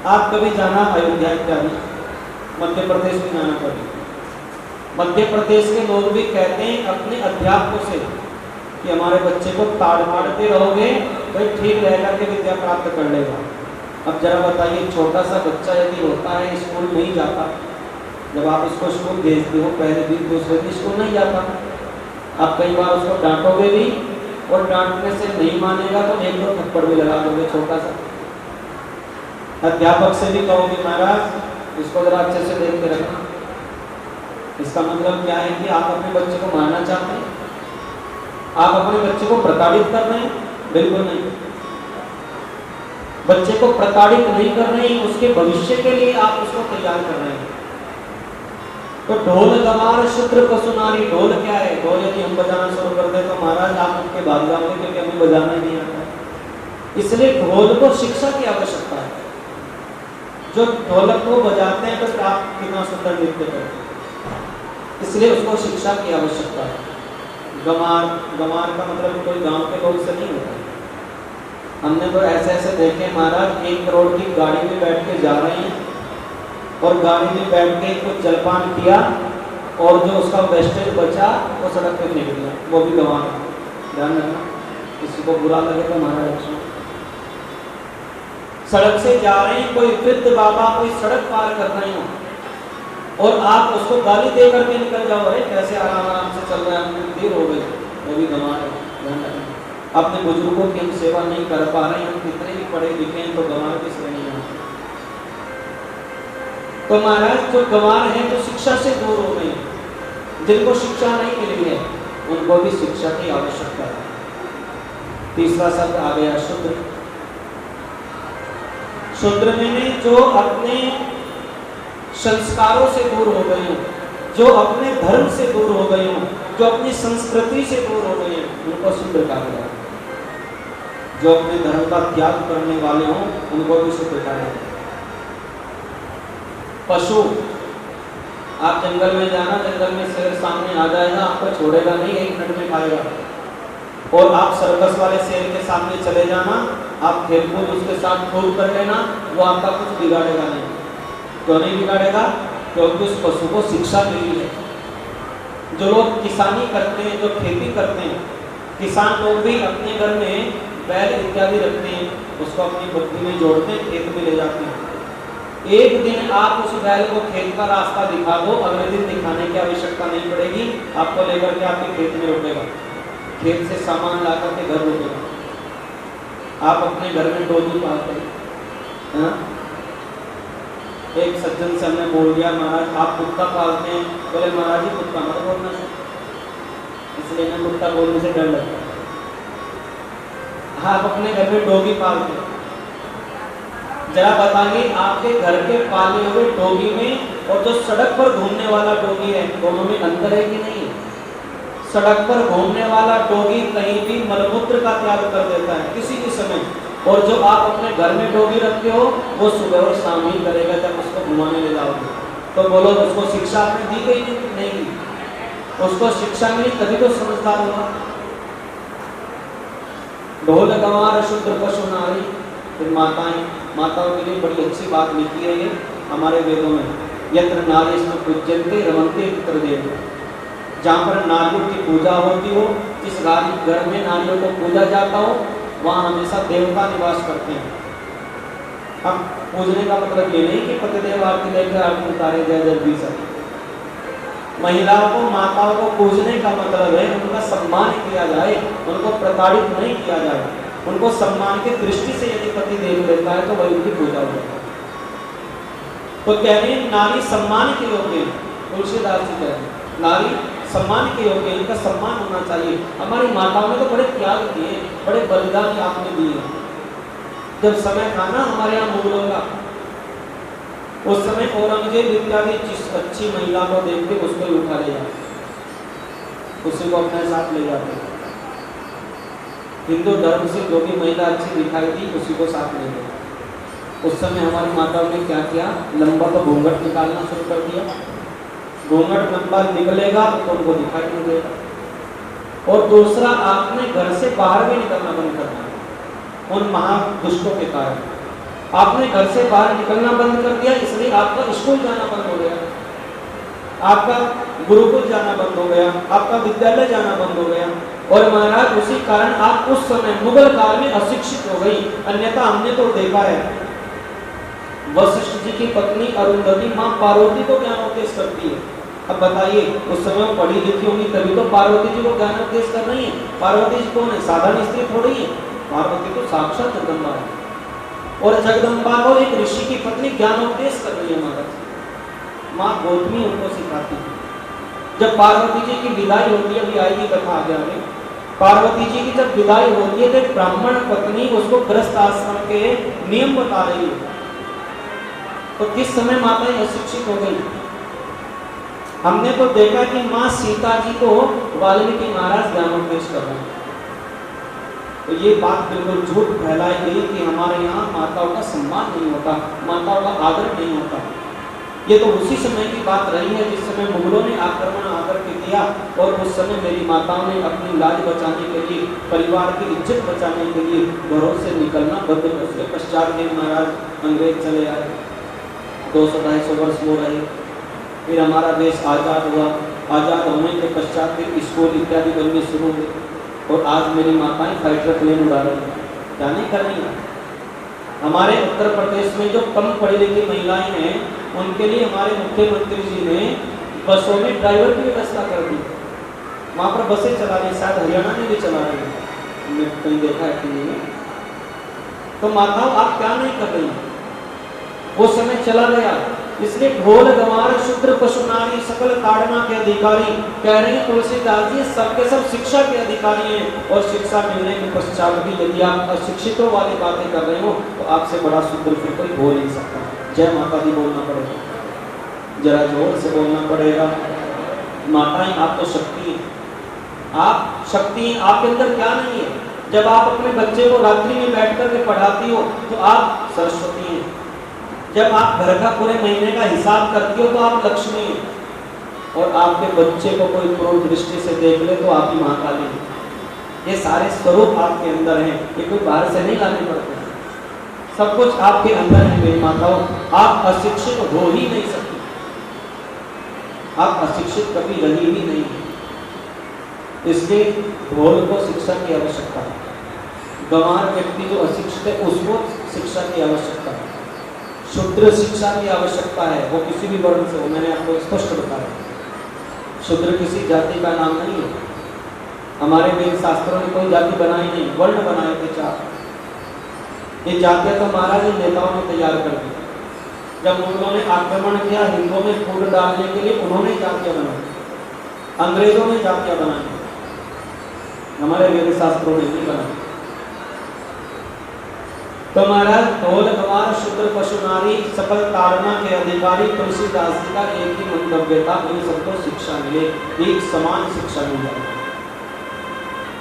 आप कभी जाना अयोध्या इत्यादि, मध्य प्रदेश में जाना कभी, मध्य प्रदेश के लोग भी कहते हैं अपने अध्यापकों से कि हमारे बच्चे को ताड़ते रहोगे तो ठीक रहेगा कि विद्या प्राप्त कर लेगा। अब जरा बताइए, छोटा सा बच्चा यदि होता है, स्कूल नहीं जाता, जब आप इसको स्कूल भेजते हो पहले दिन दूसरे दिन स्कूल नहीं जाता, आप कई बार उसको डांटोगे भी और डांटने से नहीं मानेगा तो 1-2 थप्पड़ भी लगा दोगे छोटा सा। अध्यापक से भी कहोगे महाराज इसको जरा अच्छे से देख के रखना। इसका मतलब क्या है कि आप अपने बच्चे को मारना चाहते हैं, आप अपने बच्चे को प्रताड़ित कर रहे हैं? बिल्कुल नहीं। बच्चे को प्रताड़ित नहीं कर रहे हैं, उसके भविष्य के लिए आप उसको तैयार कर रहे हैं। तो ढोल गवार शूद्र पशु नारी, ढोल क्या है? ढोल यदि हम बजाना शुरू कर दे तो महाराज आप उनके भाग जाओगे क्योंकि हमें बजाना ही नहीं आता। इसलिए ढोल को शिक्षा की आवश्यकता है। जो ढोलक को बजाते हैं तो आप कितना सुंदर नृत्य करते हैं, इसलिए उसको शिक्षा की आवश्यकता है। गंवार का मतलब कोई गांव के लोग से नहीं होता। हमने तो ऐसे ऐसे देखे महाराज, 1 करोड़ की गाड़ी में बैठ के जा रहे हैं और गाड़ी में बैठ के कुछ जलपान किया और जो उसका वेस्टेज बचा वो सड़क पे फेंक दिया, वो भी गंवार। ध्यान रखना, किसी को बुरा लगे तो महाराज सड़क से जा रहे हैं, कोई वृद्ध बाबा कोई सड़क पार कर रहे हो और आप उसको गाली दे करके निकल जाओ, अरे कैसे आराम आराम से चल रहे हैं, देर हो गई, वो भी गंवार है। ध्यान रखना। अपने बुजुर्गों की हम सेवा नहीं कर पा रहे हैं, हम कितने भी पढ़े लिखे हैं तो गंवार की श्रेणी में। तो महाराज जो गंवार हैं जो शिक्षा से दूर हो गए, जिनको शिक्षा नहीं मिली है, उनको भी शिक्षा की आवश्यकता है। तीसरा शब्द आ गया शूद्र। शूद्र में जो अपने संस्कारों से दूर हो गए हों, जो अपने धर्म से दूर हो गए हों, जो अपनी संस्कृति से दूर हो गए हैं, उनको शूद्र कहा गया। जो अपने धर्म का त्याग करने वाले हों, उनको भी शूद्र कहा गया। पशु, आप जंगल में जाना, जंगल में शेर सामने आ जाएगा, आपको छोड़ेगा नहीं, 1 मिनट में खाएगा। और आप सर्कस वाले शेर के सामने चले जाना, आप खेल-कूद उसके साथ खूब कर लेना, वो आपका कुछ बिगाड़ेगा नहीं। क्यों नहीं बिगाड़ेगा? क्योंकि उस पशु को शिक्षा मिली है। जो लोग किसानी करते हैं, जो खेती करते हैं, किसान लोग भी अपने घर में बैल इत्यादि रखते हैं, उसको अपनी बकरी में जोड़ते हैं, खेत में ले जाते हैं। एक दिन आप उस बैल को खेत का रास्ता दिखा दो, अगले दिन दिखाने की आवश्यकता नहीं पड़ेगी, आपको लेकर के आपके खेत में रुकेगा, खेत से सामान ला करके घर रुकेगा। आप अपने घर में डोली पालते हैं। एक सज्जन से हमने बोल दिया, महाराज आप कुत्ता पालते हैं, बोले महाराज जी कुत्ता मत बोलना, इसलिए मैं कुत्ता बोलने से डर लगता है। आप अपने घर में डोगी पालते हैं, जरा बताइए आपके घर के पाले हुए डोगी में और जो सड़क पर घूमने वाला डोगी है, दोनों में अंतर है कि नहीं? सड़क पर घूमने वाला डोगी कहीं भी मलमूत्र का त्याग कर देता है किसी भी समय, और जो आप अपने घर में डोगी रखते हो वो सुबह और शाम ही करेगा जब उसको घुमाने ले जाओगे। तो बोलो उसको शिक्षा आपने दी गई नहीं? उसको शिक्षा मिली तभी तो समझदार होगा। ढोल गंवार शूद्र पशु नारी। फिर माताओं के लिए बड़ी अच्छी बात लिखी है ये हमारे वेदों में, यत्र नारीष्ण पूज्यन्ते रमन्ते पितर देव। जहाँ पर नारियों की पूजा होती हो, जिस घर में नारियों को पूजा जाता हो, वहाँ हमेशा देवता निवास करते हैं। अब पूजने का मतलब ये नहीं कि पतिदेव आरती लेकर आरती उतारे जय जगदीश। महिलाओं को, माताओं को पूजने का मतलब है उनका सम्मान किया जाए, उनको प्रताड़ित नहीं किया जाए, उनको सम्मान की दृष्टि से यदि पति देव लेता है तो वही उनकी पूजा हो जाए। तो कह रहे नारी सम्मान के योग्य, तुलसीदास जी कह रहे नारी सम्मान के योग्य, इनका सम्मान होना चाहिए। हमारी माताओं ने तो बड़े त्याग दिए, बड़े बलिदान आपने दिए। जब समय था ना हमारे यहाँ मुगलों का, उस समय औरंगजेब इत्यादि जिस अच्छी महिला को देखते उसको ही उठा ले जाते, उसी को अपने साथ ले जाते। हिंदू धर्म से जो भी महिला अच्छी दिखाई दी उसी को साथ ले गए। उस समय हमारी माताओं ने क्या किया, लंबा तो घूंघट निकालना शुरू कर दिया। घूंघट लंबा निकलेगा तो उनको दिखाई नहीं देगा। और दूसरा, आपने घर से बाहर भी निकलना बंद करना उन महादुष्टों के कारण। आपने घर से बाहर निकलना बंद कर दिया, इसलिए आपका स्कूल जाना बंद हो गया, आपका गुरुकुल जाना बंद हो गया, आपका विद्यालय जाना बंद हो गया। और महाराज उसी कारण आप उस समय मुगल काल में अशिक्षित हो गई। अन्यथा हमने तो देखा है, वशिष्ठ जी की पत्नी अरुंधति माँ पार्वती को ज्ञानोपदेश करती है। अब बताइए उस समय वो पढ़ी लिखी होंगी तभी तो पार्वती जी को ज्ञानोपदेश कर रही है। पार्वती जी कौन है? साधारण स्त्री थोड़ी है, पार्वती तो साक्षात जगदम्बा है। और जगदम्बा को एक ऋषि की पत्नी ज्ञानोपदेश कर रही है। महाराज माँ गौतमी उनको सिखाती है। जब पार्वती जी की विदाई होती है, अभी आएगी कथा आगे आगे, पार्वती जी की जब विदाई होती है तो ब्राह्मण पत्नी उसको गृहस्थ आश्रम के नियम बता रही है। तो किस समय माताएं अशिक्षित हो गई? हमने तो देखा कि माँ सीता जी को वाल्मीकि महाराज ज्ञानोपदेश कर रहे हैं। तो ये बात बिल्कुल झूठ फैलाई गई कि हमारे यहाँ माताओं का सम्मान नहीं होता, माताओं का आदर नहीं होता। ये तो उसी समय की बात रही है जिस समय मुगलों ने आक्रमण आकर के किया, और उस समय मेरी माताओं ने अपनी लाज बचाने के लिए, परिवार की इज्जत बचाने के लिए घरों से निकलना बंद कर दिया। पश्चात में महाराज अंग्रेज चले आए, 200-250 वर्ष हो रहे, फिर हमारा देश आज़ाद हुआ। आज़ाद होने के पश्चात फिर स्कूल इत्यादि बनने शुरू हुए, और आज मेरी माताएं फाइटर प्लेन उड़ा रही हैं। क्या नहीं कर रही हैं? हमारे उत्तर प्रदेश में जो कम पढ़ी लिखी महिलाएं हैं, उनके लिए हमारे मुख्यमंत्री जी ने बसों में ड्राइवर की व्यवस्था कर दी। वहाँ पर बसें चला रही, शायद हरियाणा में भी चला रही है। हमने कहीं देखा है कि नहीं? तो माताओं आप क्या नहीं कर रही? वो समय चला गया, इसलिए ढोल गंवार शूद्र पशु नारी सकल ताड़ना के अधिकारी कह रहे हैं तुलसीदास जी सबके सब शिक्षा के अधिकारी हैं। और शिक्षा मिलने के पश्चात भी यदि आप अशिक्षितों वाली बातें कर रहे हो तो आपसे बड़ा शूद्र फिर कोई हो नहीं सकता। जय माता दी बोलना पड़ेगा, जरा जोर से बोलना पड़ेगा। माताएं आप तो शक्ति हैं, आप शक्ति हैं, आपके अंदर क्या नहीं है? जब आप अपने बच्चे को रात्रि में बैठ कर के पढ़ाती हो तो आप सरस्वती हैं। जब आप घर का पूरे महीने का हिसाब करती हो तो आप लक्ष्मी हैं। और आपके बच्चे को कोई क्रूर दृष्टि से देख ले तो आप ही मां काली हैं। ये सारे स्वरूप आपके अंदर हैं, ये कोई बाहर से नहीं लाने पड़ते, सब कुछ आपके अंदर है मेरी माताओं। आप अशिक्षित हो ही नहीं सकती, आप अशिक्षित कभी रही ही नहीं, इसलिए ढोल को शिक्षा की आवश्यकता है। गंवार व्यक्ति जो अशिक्षित है उसको शिक्षा की आवश्यकता है, शूद्र शिक्षा की आवश्यकता है, वो किसी भी वर्ण से हो। मैंने आपको स्पष्ट बताया, शूद्र किसी जाति का नाम नहीं है। हमारे वेद शास्त्रों ने कोई जाति बनाई नहीं, वर्ण बनाए थे 4। ये जातियां तो महाराज नेताओं ने तैयार कर दी। जब उन्होंने आक्रमण किया हिंदुओं में फूट डालने के लिए, उन्होंने जातियां बनाई, अंग्रेजों ने जातियां बनाई, हमारे वेद शास्त्रों ने नहीं बनाई। तो महाराज ढोल गंवार शूद्र पशु नारी सकल ताड़ना के अधिकारी तुलसीदास जी का एक ही मंतव्य था, इन सबको शिक्षा मिले, एक समान शिक्षा मिल जाए।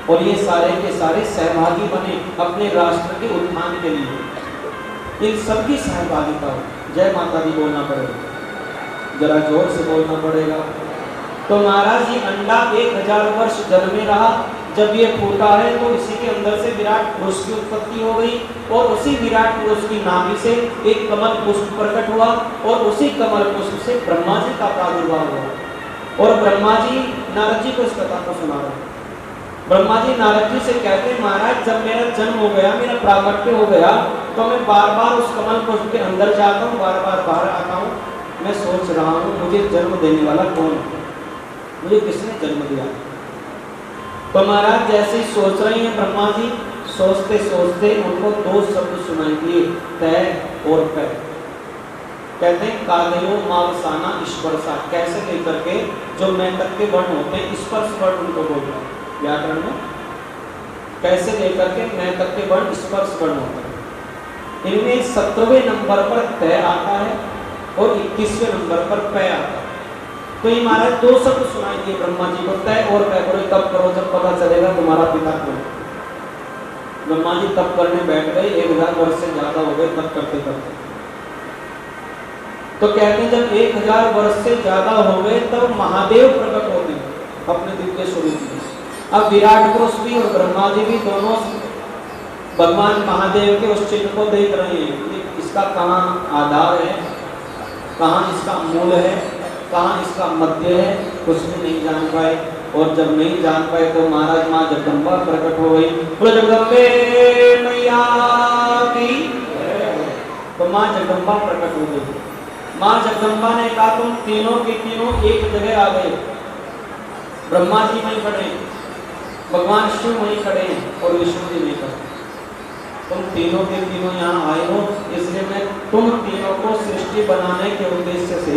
और ये सारे के सारे सहभागी बने अपने राष्ट्र के उत्थान के लिए, इन सबकी सहभागिता हो। जय माता दी बोलना पड़ेगा, जरा जोर से बोलना पड़ेगा। तो महाराज ये अंडा 1000 वर्ष जल में रहा, जब ये फूटा है तो इसी के अंदर से विराट पुरुष की उत्पत्ति हो गई और उसी विराट पुरुष की नाभि से एक कमल पुष्प प्रकट हुआ और उसी कमल पुष्प से ब्रह्मा जी का प्रादुर्भाव हुआ। और ब्रह्मा जी नारद जी को इस कथा को सुना रहे। ब्रह्मा जी नारद जी से कहते हैं महाराज जब मेरा जन्म हो गया, मेरा प्राकट्य हो गया, तो मैं बार बार उस कमल पुष्प के अंदर जाता हूँ, बार बार बाहर आता हूँ। मैं सोच रहा हूँ मुझे जन्म देने वाला कौन है, मुझे किसने जन्म दिया। तो महाराज जैसे ही सोच रही हैं ब्रह्मा जी, सोचते सोचते उनको 2 शब्द सुनाई दिए, तय और पै। कहते हैं कादयो मावसाना स्पर्शा, कैसे लेकर के जो मैं तक के वर्ण होते हैं स्पर्श वर्ण उनको बोल रहा है व्याकरण में, कैसे लेकर के मैं तक के वर्ण स्पर्श वर्ण होते हैं। इनमें 17वें नंबर पर तय आता है और 21वें नंबर पर पै आता है। तो ये महाराज 2 शब्द सुनाई दिए ब्रह्मा जी को, तय और पै करो, तब करो जब पता चलेगा तुम्हारा पिता कौन। ब्रह्मा जी तब करने बैठ गए, 1000 वर्ष से ज्यादा हो गए तब करते करते। तो कहते हैं जब 1000 वर्ष से ज्यादा हो गए तब महादेव प्रकट होते हैं अपने दिव्य स्वरूप में। अब विराट पुरुष भी और ब्रह्मा जी भी दोनों भगवान महादेव के उस चिन्ह को देख रहे हैं, इसका कहाँ आधार है, कहाँ इसका मूल है, कहाँ इसका मध्य है, कुछ भी नहीं जान पाए। और जब नहीं जान पाए तो महाराज माँ जगदम्बा प्रकट हो गई, बोलो जगदम्बे मैया की। तो माँ जगदम्बा प्रकट हो गई। माँ जगदम्बा ने कहा तुम तीनों के तीनों एक जगह आ गए, ब्रह्मा जी वहीं खड़े, भगवान शिव वहीं खड़े हैं और विष्णु जी नहीं खड़े। तुम तीनों के तीनों यहाँ आए हो, इसलिए मैं तुम तीनों को सृष्टि बनाने के उद्देश्य से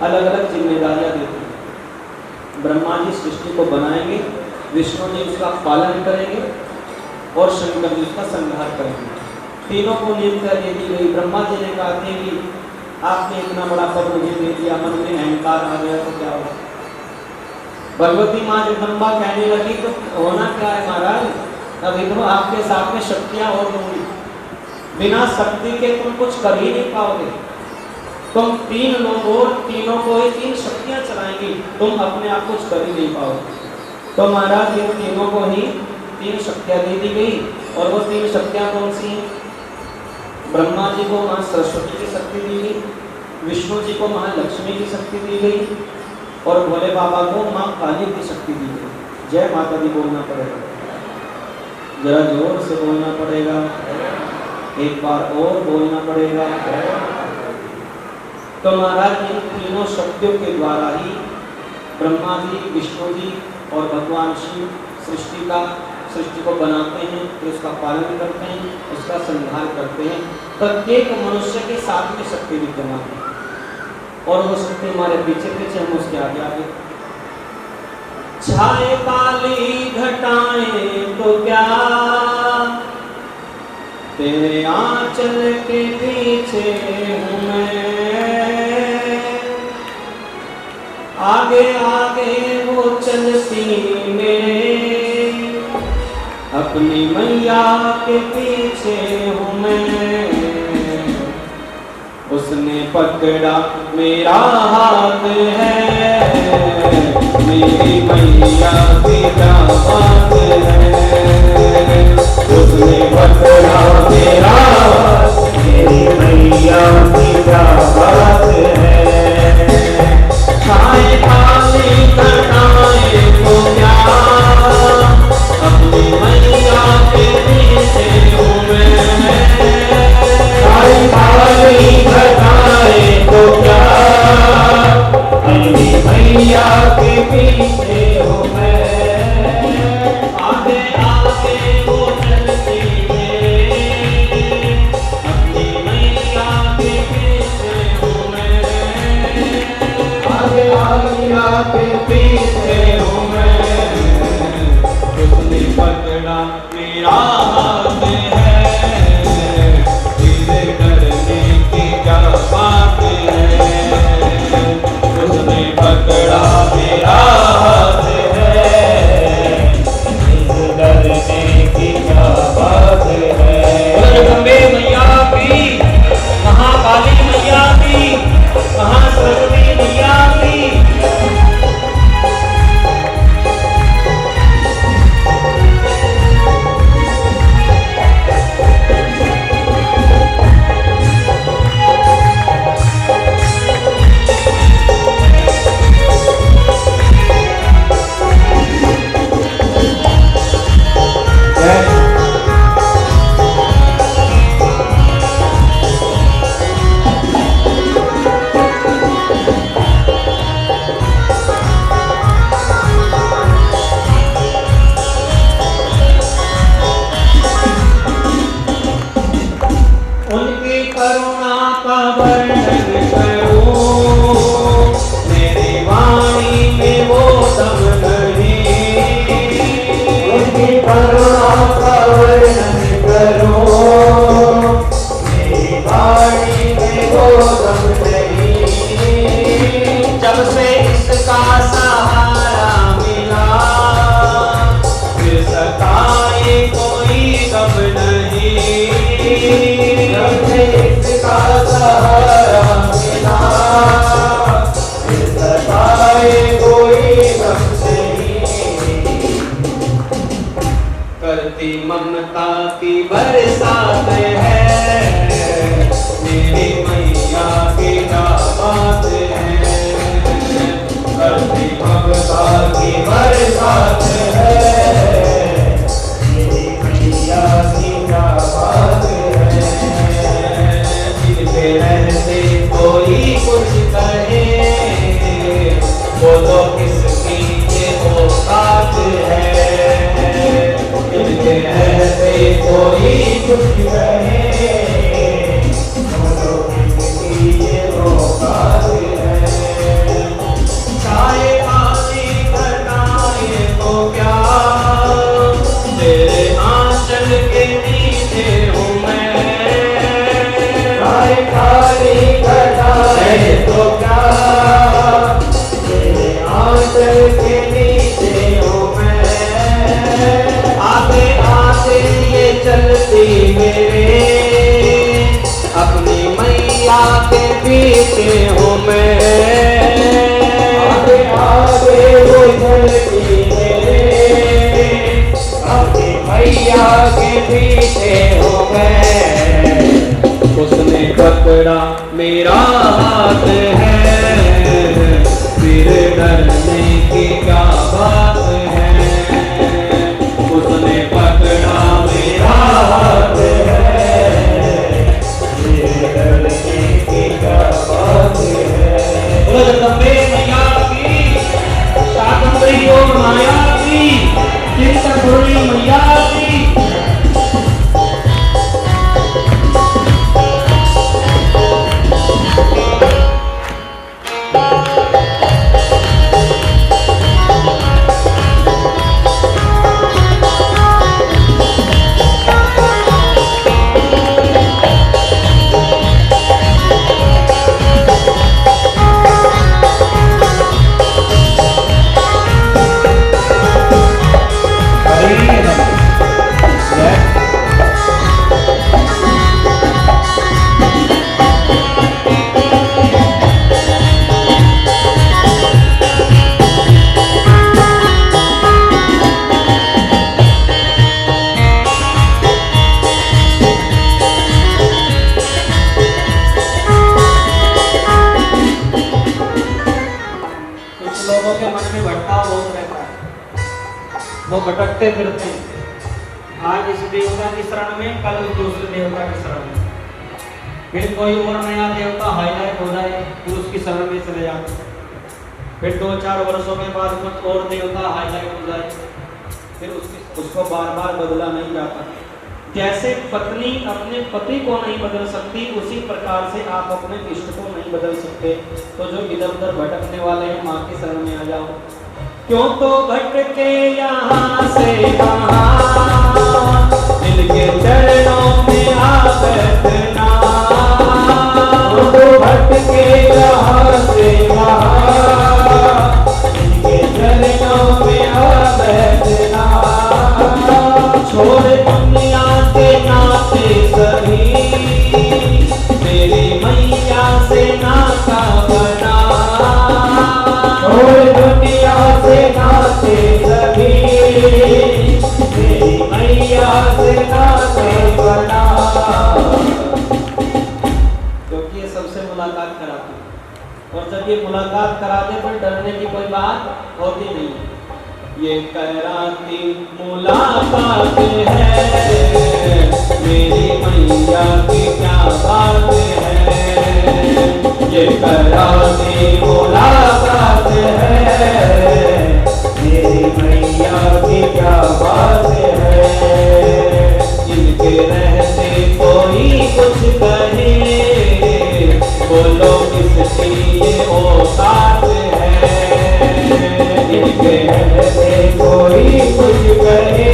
अलग अलग जिम्मेदारियां देती हूँ। ब्रह्मा जी सृष्टि को बनाएंगे, विष्णु जी उसका पालन करेंगे और शंकर जी उसका संहार करेंगे। तीनों को नियुक्ति दे दी गई। ब्रह्मा जी ने कहा कि आपने इतना बड़ा पद मुझे दे दिया, मन में अहंकार आ गया तो क्या होगा। भगवती माँ जगदम्बा कहने लगी तो होना क्या है महाराज, अभी तो आपके साथ में शक्तियां और होंगी, बिना शक्ति के तुम कुछ कर ही नहीं पाओगे। तुम 3 लोगों तीनों को ही 3 शक्तियां चलाएंगी, तुम अपने आप कुछ कर ही नहीं पाओगे। तो महाराज इन तीनों को ही 3 शक्तियां दे दी गई। और वो 3 शक्तियां कौन सी हैं? ब्रह्मा जी को माँ सरस्वती की शक्ति दी गई, विष्णु जी को माँ लक्ष्मी की शक्ति दी गई और भोले बाबा को माँ काली की शक्ति दी गई। जय माता दी बोलना पड़ेगा, जरा जोर से बोलना पड़ेगा, एक बार और बोलना पड़ेगा। तो महाराज इन तीनों शक्तियों के द्वारा ही ब्रह्मा जी, विष्णु जी और भगवान शिव सृष्टि का सृष्टि को बनाते हैं, फिर उसका पालन करते हैं, उसका संहार करते हैं। प्रत्येक मनुष्य के साथ में शक्ति विद्यमान है और वो शक्ति हमारे पीछे पीछे, हम उसके आगे आगे। छाए काली घटाएं तो क्या, तेरे आंचल के पीछे हूँ मैं, आगे आगे वो चलती मेरे, अपनी मैया के पीछे हूँ मैं। उसने पकड़ा मेरा हाथ है, मेरी मैया की बात है। उसने पकड़ा मेरा हाथ, मेरी मैया की बात है। छाए काली घटाएं तो क्या, अपनी मैया के पीछे हूँ मैं। छाए काली घटाएं तो क्या, अपनी मैया के पीछे हूँ मैं। आगे आगे वो चलती है, अपनी मैया के पीछे हूँ मैं। आगे आगे के पीछे हूँ मैं। उसने पकड़ा मेरा हाथ है, धीरे डरने की क्या बात है। उसने पकड़ा मेरा हाथ है, धीरे डरने की क्या बात है। जगदम्बे मैया की, महाकाली मैया की, महासरस्वती मैया की। उनकी करुणा का वर्णन करूं, मेरी वाणी में वो दम नहीं। उनकी करुणा का वर्णन करूं, मेरी वाणी में वो दम नहीं। जब से इसका सहारा मिला, फिर सताए कोई गम नहीं। जब से इसका सहारा मिला, फिर सताए कोई गम नहीं। करती ममता की बरसात है, मेरी मैया की बात है। करती ममता की बरसात है, मेरी मैया की बात है। जिनके रहते कोई कुछ कहे, वो तो किसकी ये औकात है। जिनके रहते कोई कुछ कहे, वो तो किसकी ये औकात है। चाहे काली घटाएं तो क्या, तेरे आंचल के नीचे हूँ मैं। चाहे काली घटाएं तो क्या, तेरे आंचल के नीचे हूँ मैं। आगे आगे ये चलती मेरे, अपनी मैया के पीछे हूँ मैं। आगे आगे वो चलती मेरे, अपनी मैया के पीछे हूँ मैं। उसने पकड़ा मेरा हाथ है, फिर डरने की क्या बात है। उसने पकड़ा मेरा हाथ है, फिर डरने की क्या बात है। जगदम्बे मैया की, शाकंभरी योग माया की, चिंतपूर्णी मैया उनके मन में भटकाव बहुत रहता है, वो भटकते फिरते हैं। आज इस देवता की शरण में, कल दूसरे देवता की शरण में, फिर कोई और नया देवता हाईलाइट हो जाए फिर उसकी शरण में चले जाते, फिर 2-4 वर्षों के बाद कुछ और देवता हाईलाइट हो जाए, फिर उसको बार बार बदला नहीं जाता। जैसे पत्नी अपने पति को नहीं बदल सकती, उसी प्रकार से आप अपने इष्ट को नहीं बदल सकते। तो जो इधर उधर भटकने वाले हैं, माँ की शरण में आ जाओ। क्यों तो भटके यहाँ से वहाँ, दिल के चरणों में आ बैठना। तो भटके यहाँ से वहाँ, दिल के चरणों में आ बैठना। छोड़ दुनिया के नाते सभी, मेरी मैया से नाता बना। छोड़ दुनिया से नाते सभी, मेरी मैया से नाते बना। क्योंकि ये सबसे मुलाकात कराती है, और जब ये मुलाकात कराते पर डरने की कोई बात होती नहीं है। ये कराती मुलाकात है, मेरी मैया की क्या बात है। ये कराती मुलाकात है, मेरी मैया की क्या बात है। इनके रहते कोई कुछ कहे, बोलो किसकी ये औकात है। इनके रहते कोई कुछ कहे,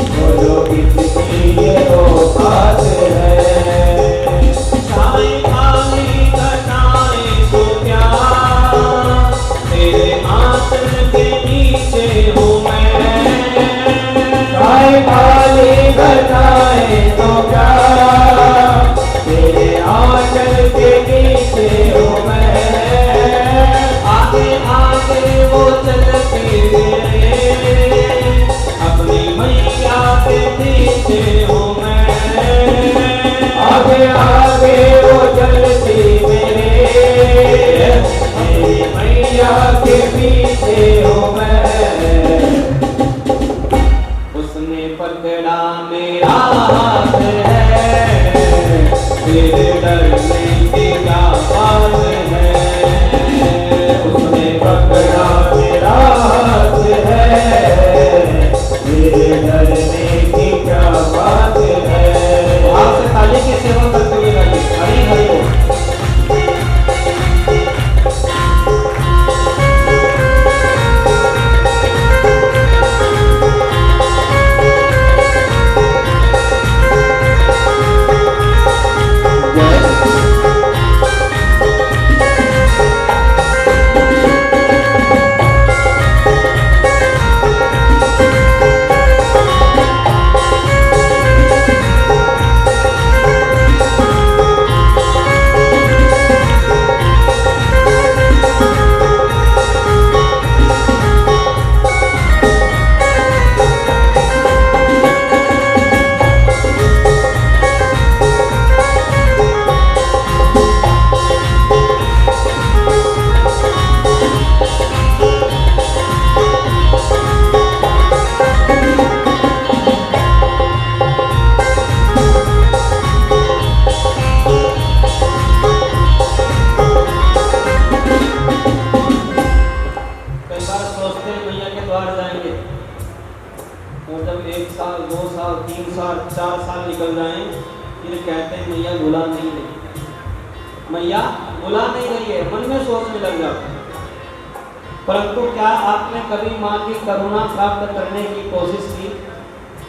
बोलो किसकी ये औकात है। छाए खाली घटाएं तो क्या, तेरे आंचल के नीचे हूँ मैं। छाए खाली घटाएं तो क्या, तेरे आंचल के नीचे हूँ मैं। आगे आगे वो चलती मेरे, अपनी मैया के पीछे हूँ मैं। आगे आगे वो चलती मेरे, मेरी मैया के पीछे हूँ मैं। उसने पकड़ा मेरा हाथ है, तेरे डरने की क्या बात है। उसने पकड़ा मेरा हाथ है, मेरे डरने की क्या बात है। आपसे ताली की सेवा करते हुए रहिए। हरि हरि बोल। मैया बुला नहीं रही है, मन में सोचने लग जाते हैं। परंतु क्या आपने कभी माँ की करुणा प्राप्त करने की कोशिश की?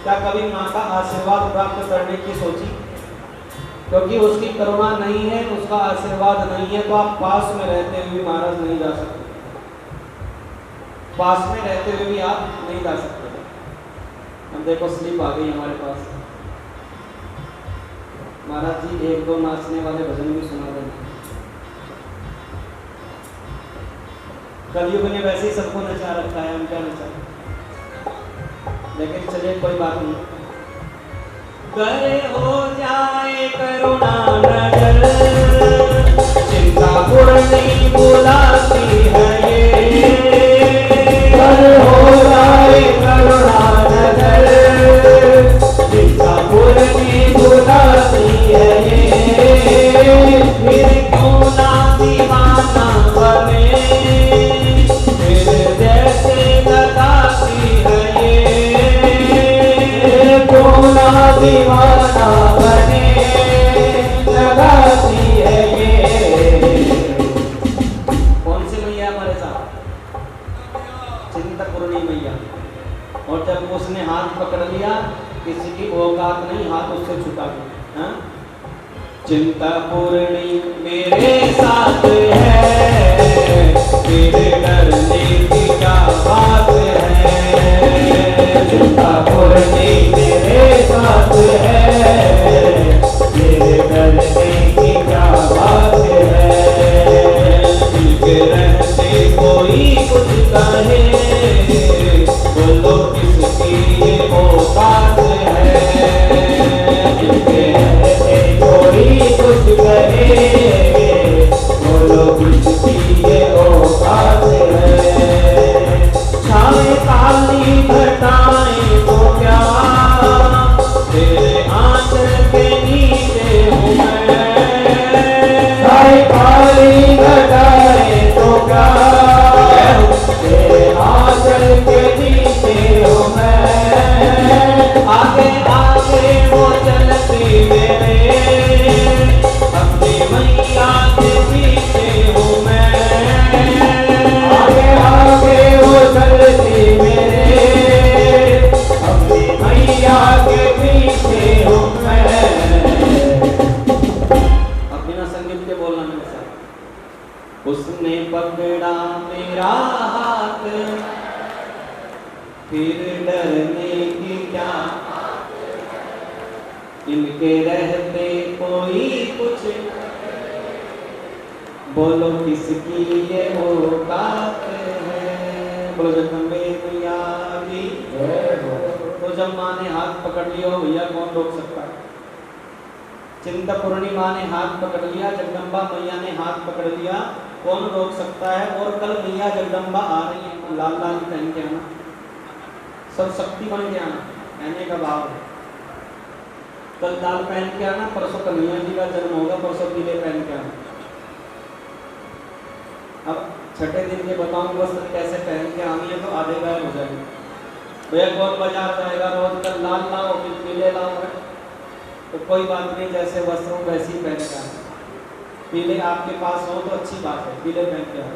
क्या कभी माँ का आशीर्वाद प्राप्त करने की सोची? क्योंकि उसकी करुणा नहीं है, उसका आशीर्वाद नहीं है, तो आप पास में रहते हुए भी महाराज नहीं जा सकते। पास में रहते हुए भी आप नहीं जा सकते। हम देखो स्लिप आ गई हमारे पास। महाराज जी 1-2 नाचने वाले भजन भी सुना देंगे। कलयुग ने वैसे ही सबको नचा रखा है, हम क्या नचा, लेकिन चलिए कोई बात नहीं। करे हो जाए करुणा नजर, चिंता पूर्णी बुलाती है ये, कर हो जाए करुणा नगर, चिंता पूर्णी बुलाती है ये, फिर क्यों ना दीवाना बने, फिर जैसे लगाती है ये, क्यों ना दीवाना बने, लगाती है ये। कौन सी मैया हमारे साथ? चिंतपूर्णी मैया। और जब उसने हाथ पकड़ लिया, किसी की औकात नहीं हाथ उससे छुटा गया। चिंतपूर्णी मेरे साथ है, तेरे डरने की क्या बात है, चिंतपूर्णी मेरे साथ है, तेरे डरने की क्या बात है, मिलके रहते कोई कुछ कहे, बोलो किसकी ये औकात है, मिलके रहते कोई कुछ कहे, बोलो किसकी ये औकात है, छावे काली घटाएं तो क्या, तेरे आंचल के नीचे हूँ मैं, छावे काली घटाएं तो क्या, तेरे आंचल के नीचे हूँ मैं, आगे आगे वो चलती मेरे, अपनी मैया के पीछे हूँ मैं, आगे आगे वो चलती मेरे, अपनी मैया के पीछे हूँ मैं। अब बिना संगीत के बोलना मेरे साथ। उसने पकड़ा मेरा हाथ, फिर डरने की क्या, इनके रहते कोई कुछ, बोलो किसकी ये औकात है, बोलो जगदम्बे मैया की जय हो। तो जब माँ ने हाथ पकड़ लिया हो भैया, कौन रोक सकता है? चिंतपूर्णी माँ ने हाथ पकड़ लिया, जगदम्बा मैया ने हाथ पकड़ लिया, कौन रोक सकता है? और कल मैया जगदम्बा आ रही है, लाल लाल पहन के आना, सब शक्ति बन के आना, कहने का भाव है। कल लाल पहन के आना, परसों कन्हैया जी का जन्म होगा, परसों पीले पहन के आना। अब छठे दिन के बताऊं वस्त्र कैसे पहन के आनी है, तो आधे गायब हो जाएंगे। भैया कौन बाजार जाएगा रोज, कल लाल लाओ फिर पीले लाओ, तो कोई बात नहीं, जैसे वस्त्र हो वैसे ही पहन के आना। पीले आपके पास हो तो अच्छी बात है, पीले पहन के आओ,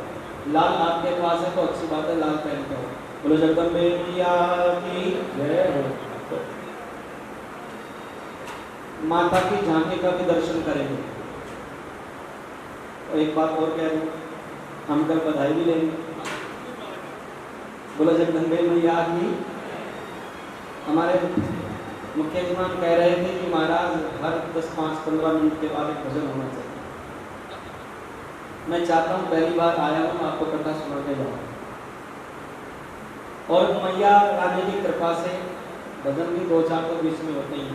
लाल आपके पास है तो अच्छी बात है, लाल पहन के आओ। बोलो जगदम्बे मैया की जय हो। माता की झांकी का भी दर्शन करेंगे। और एक बात और कह दूं, हम कल बधाई भी लेंगे। बोलो जगदम्बे मैया की। हमारे मुख्य यजमान कह रहे थे कि महाराज हर 10-5-15 मिनट के बाद एक भजन होना चाहिए। मैं चाहता हूँ पहली बार आया हूँ, आपको कथा सुना के जाऊँ। और मैया रानी की कृपा से भजन भी 2-4 तो बीच में होते ही,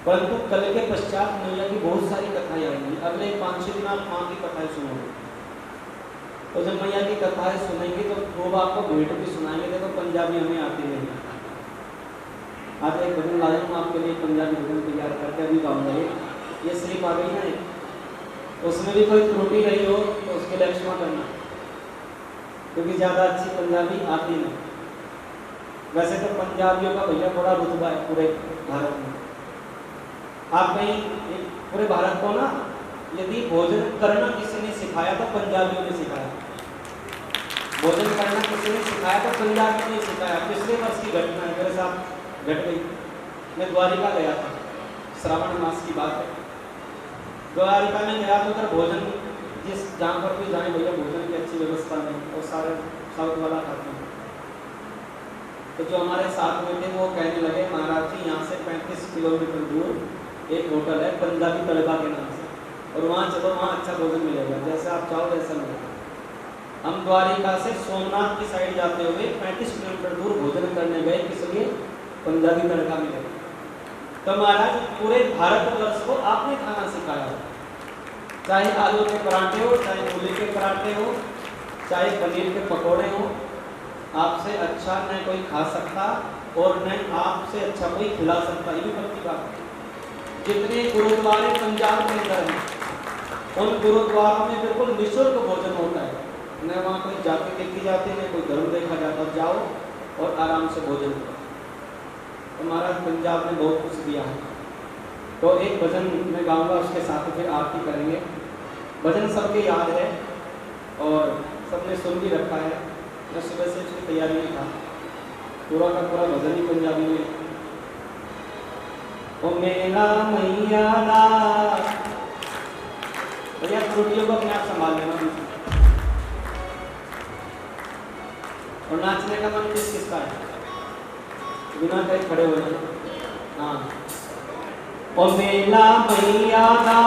परंतु कल के पश्चात मैया की बहुत सारी कथाएं आएंगी। अगले 5-6 दिन आप माँ की कथाएं सुनोगे। तो जब मैया की कथाएं सुनेंगे तो वो आपको भेंट भी सुनाएंगे। देखो पंजाबी हमें आती नहीं, आज एक भजन लाया हूँ आपके लिए, पंजाबी भजन तैयार करके अभी गाऊंगा। ये स्लिप आ गई ना, उसमें भी कोई त्रुटि रही हो तो उसके लिए क्षमा करना, क्योंकि ज़्यादा अच्छी पंजाबी आती नहीं। वैसे तो पंजाबियों का भैया बड़ा रुतबा है पूरे भारत में। आप कहीं पूरे भारत को ना, यदि भोजन करना किसी ने सिखाया तो पंजाबियों ने सिखाया, भोजन करना किसी ने सिखाया तो पंजाबियों ने सिखाया। पिछले वर्ष की घटना है, मेरे साथ घट गई। मैं द्वारिका गया था, श्रावण मास की बात है। द्वारिका में गया तो उधर भोजन, जिस जहाँ पर भी जाए भैया भोजन की अच्छी व्यवस्था नहीं, और सारे साउथ वाला खाते हैं। तो जो हमारे साथ में थे वो कहने लगे, महाराज जी यहाँ से 35 किलोमीटर दूर एक होटल है पंजाबी तड़का के नाम से, और वहाँ चलो, वहाँ अच्छा भोजन मिलेगा, जैसे आप चाहो वैसा मिलेगा। हम द्वारिका से सोमनाथ की साइड जाते हुए 35 किलोमीटर दूर भोजन करने गए, किस लिए? पंजाबी तड़का मिलेगा। तो महाराज पूरे भारतवर्ष को आपने खाना सिखाया, चाहे आलू के पराठे हो, चाहे मूली के पराठे हो, चाहे पनीर के पकोड़े हो, आपसे अच्छा न कोई खा सकता और न आपसे अच्छा कोई खिला सकता। ये भी पक्की बात है। जितने गुरुद्वारे पंजाब के अंदर हैं, उन गुरुद्वारों में बिल्कुल निःशुल्क भोजन होता है। न वहाँ कोई जाति देखी जाती है, न कोई धर्म देखा जाता। जाओ और आराम से भोजन करो। तो महाराज पंजाब ने बहुत कुछ दिया है। तो एक भजन मैं गाऊंगा, उसके साथ फिर आरती करेंगे। भजन सबके याद है और सबने सुन भी रखा है। मैं सुबह से इसकी तैयारी में था, पूरा का पूरा भजन ही पंजाबी में। ओ मेला मैया दा, भैया त्रुटियों को अपने आप संभाल लेना। और नाचने का मन किसका है? बिना कहीं खड़े हो जाना। हाँ, ओ मेला मैया दा,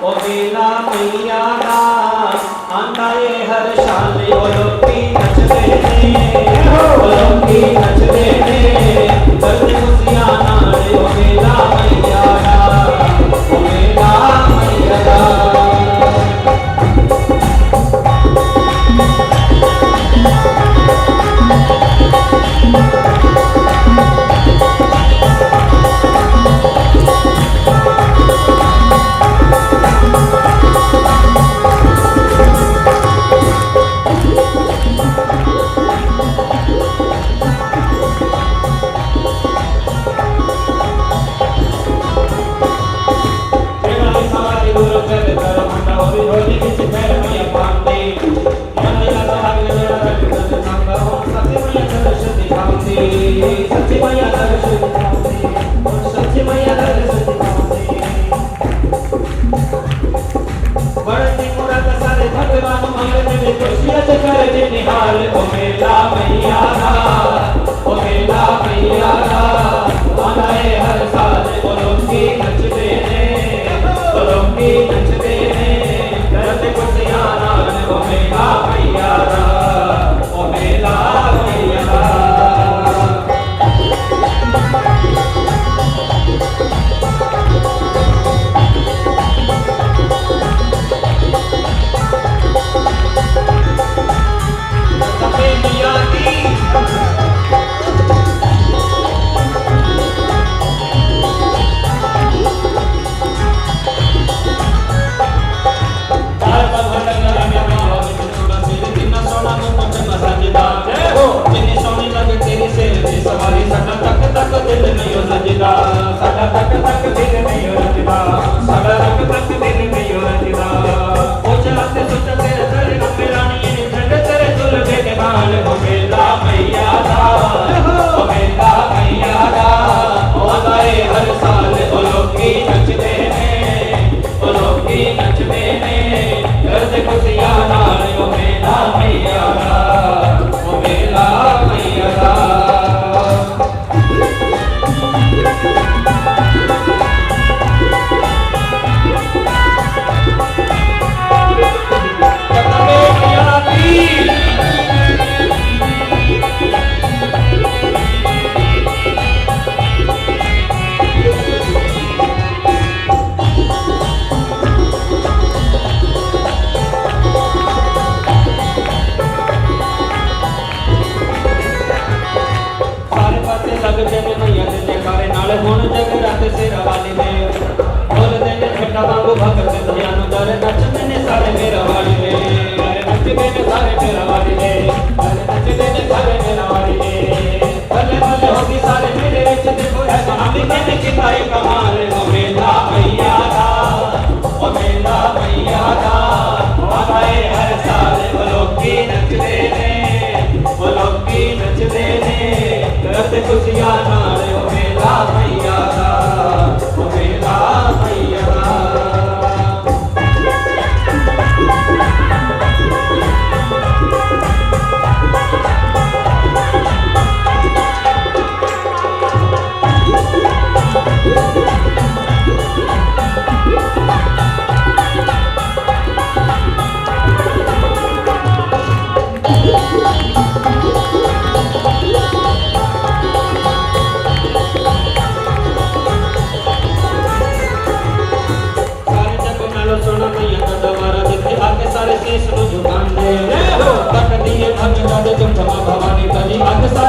ओ मेला मैया दा, आंदा ये हर शाले ओ लोकी नचदे ने, ओ लोकी नचदे ने, दर्द खुशियां नाले ओ मेला मैया दा, ओ मेला मैया दा।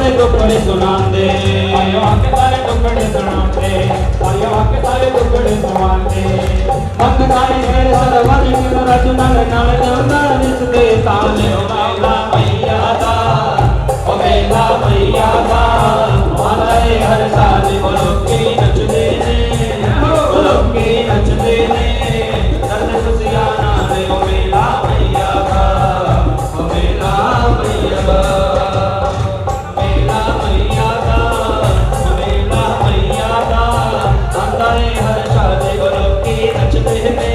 सारे दुखड़े सुनांदे, आयो आके सारे दुखड़े सुनांदे, आयो आके सारे दुखड़े सुनांदे। हक गाई तेरे सरवर किन रज नल नल जांदा विच दे ताले ओ मेला मैया दा, ओ मेला मैया दा मारे हर साल लोकी नचदे ने, लोकी नचदे ने दर्द खुशियां नाल ओ मेला मैया दा, ओ मेला मैया दा, मेला मैया दा, ओ मेला मैया दा आंदा है हर साल लोकी नचदे ने,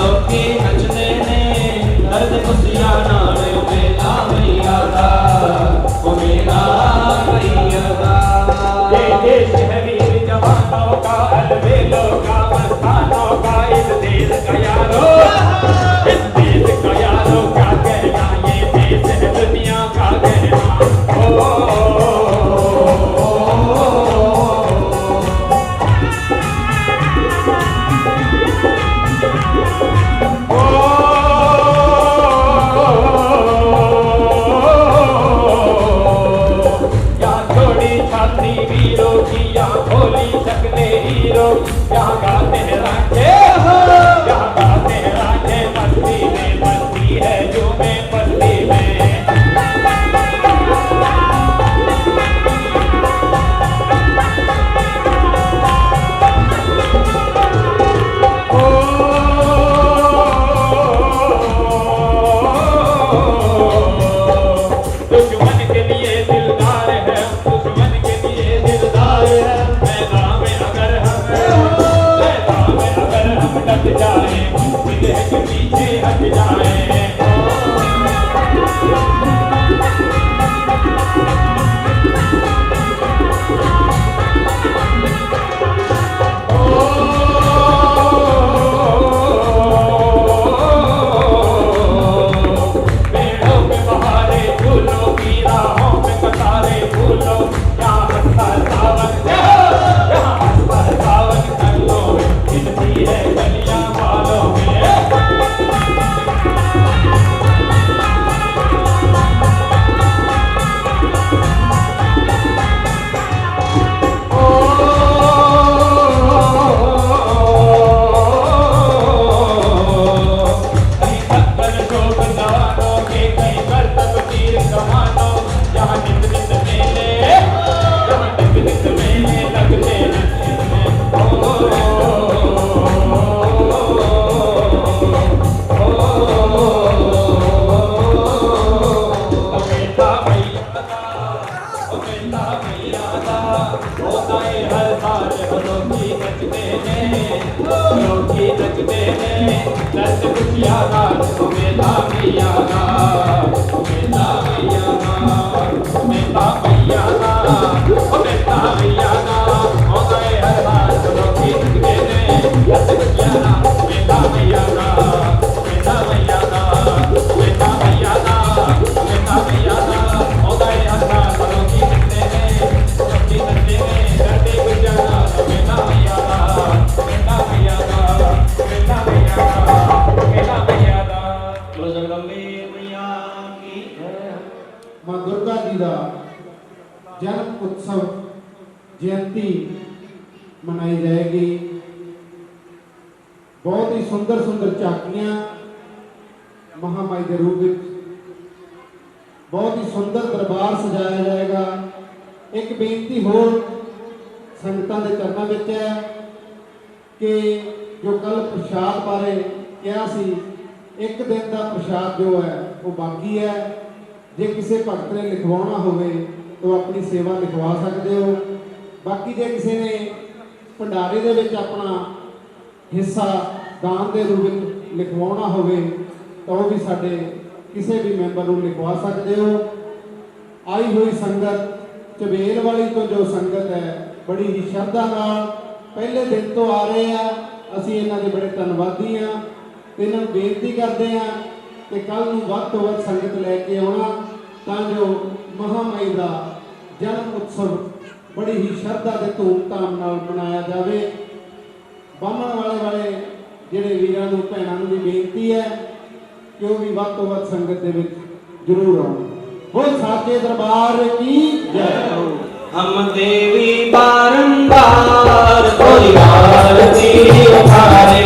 लोकी नचदे ने दर्द खुशियां नाल ओ मेला मैया दा, ओ मेला मैया दा। ये देश है वीर जवानों का, अलबेलों का, मस्तानों का, इस देश का यारो, इस देश का यारो क्या कहना, ये देश है दुनिया का कहना। ओ खोली सकते हीरो, यहाँ गाते हैं रांझे, यहाँ गाते हैं रांझे, मस्ती में मस्ती है जो में मस्ती में। दुश्मन के लिए दिलदार है, दुश्मन के लिए दिलदार है, मैदान में अगर हम डट जाए, मुश्किल है कि पीछे हट जाए। पेड़ों पे बहारे फूलों की, राहों पे कतारे फूलों, यहाँ हंसता सावन, यहाँ हंसता सावन गलों में, खिलती है गलियां बालों में। कहीं टक्कर शोक जवानों के, कहीं करतब तीर कमानों, यहाँ नित नित मेले, यहाँ नित नित मेले लगते रहते हैं। बेटा भैया दा, ओ बेटा भैया दा, होता है हर साल लोकी नचते हैं, लोकी नचते हैं, दर्द खुशियां गान ओ मेला भैया दा, ओ मेला भैया दा, मेला भैया दा, ओ मेला भैया दा, होता है हर साल लोकी नचते हैं, दर्द खुशियां गान ओ मेला भैया दा, मेला भैया दा, मेला भैया दा, मेला भैया दा, होता है हर साल लोकी नचते हैं, लोकी नचते हैं, दर्द खुशियां गान ओ मेला भैया दा, मेला भैया दा, मेला भैया दा, मेला भैया दा। बोलो जगदम्बे मैया की जय। मां दुर्गा जी का जन्म उत्सव जयंती मनाई जाएगी। बहुत ही सुंदर सुंदर झांकियां महामाई के रूप में, बहुत ही सुंदर दरबार सजाया जाएगा। एक बेनती होर संगतां दे चरनां विच है कि जो कल प्रसाद बारे कहा सी, एक दिन का प्रसाद जो है वो बाकी है। जे किसी भगत ने लिखवाना होवे तो अपनी सेवा लिखवा सकते हो। बाकी जे किसी ने भंडारे दे विच अपना हिस्सा दान के रूप में लिखवाना होवे तो वह भी साडे किसी भी मैंबर को लिखवा सकते हो। आई हुई संगत चबेल वाली तो जो संगत है बड़ी ही श्रद्धा नाल पहले दिन तो आ रहे हैं। असी इन्हां दे बड़े धन्नवादी हाँ ते इन्हां नूं बेनती करते हैं कि कल नूं वध तो वध संगत लैके आउणा तां जो महामाई का जन्म उत्सव बड़ी ही श्रद्धा ते धूमधाम नाल मनाया जाए। बामण वाले जिहड़े वीरां नूं भैणां नूं भी बेनती है कि वह भी वध तो वध संगत दे विच जरूर आउण। वो साचे दरबार की जय हो। हम देवी बारंबार कोई आरती उतारे,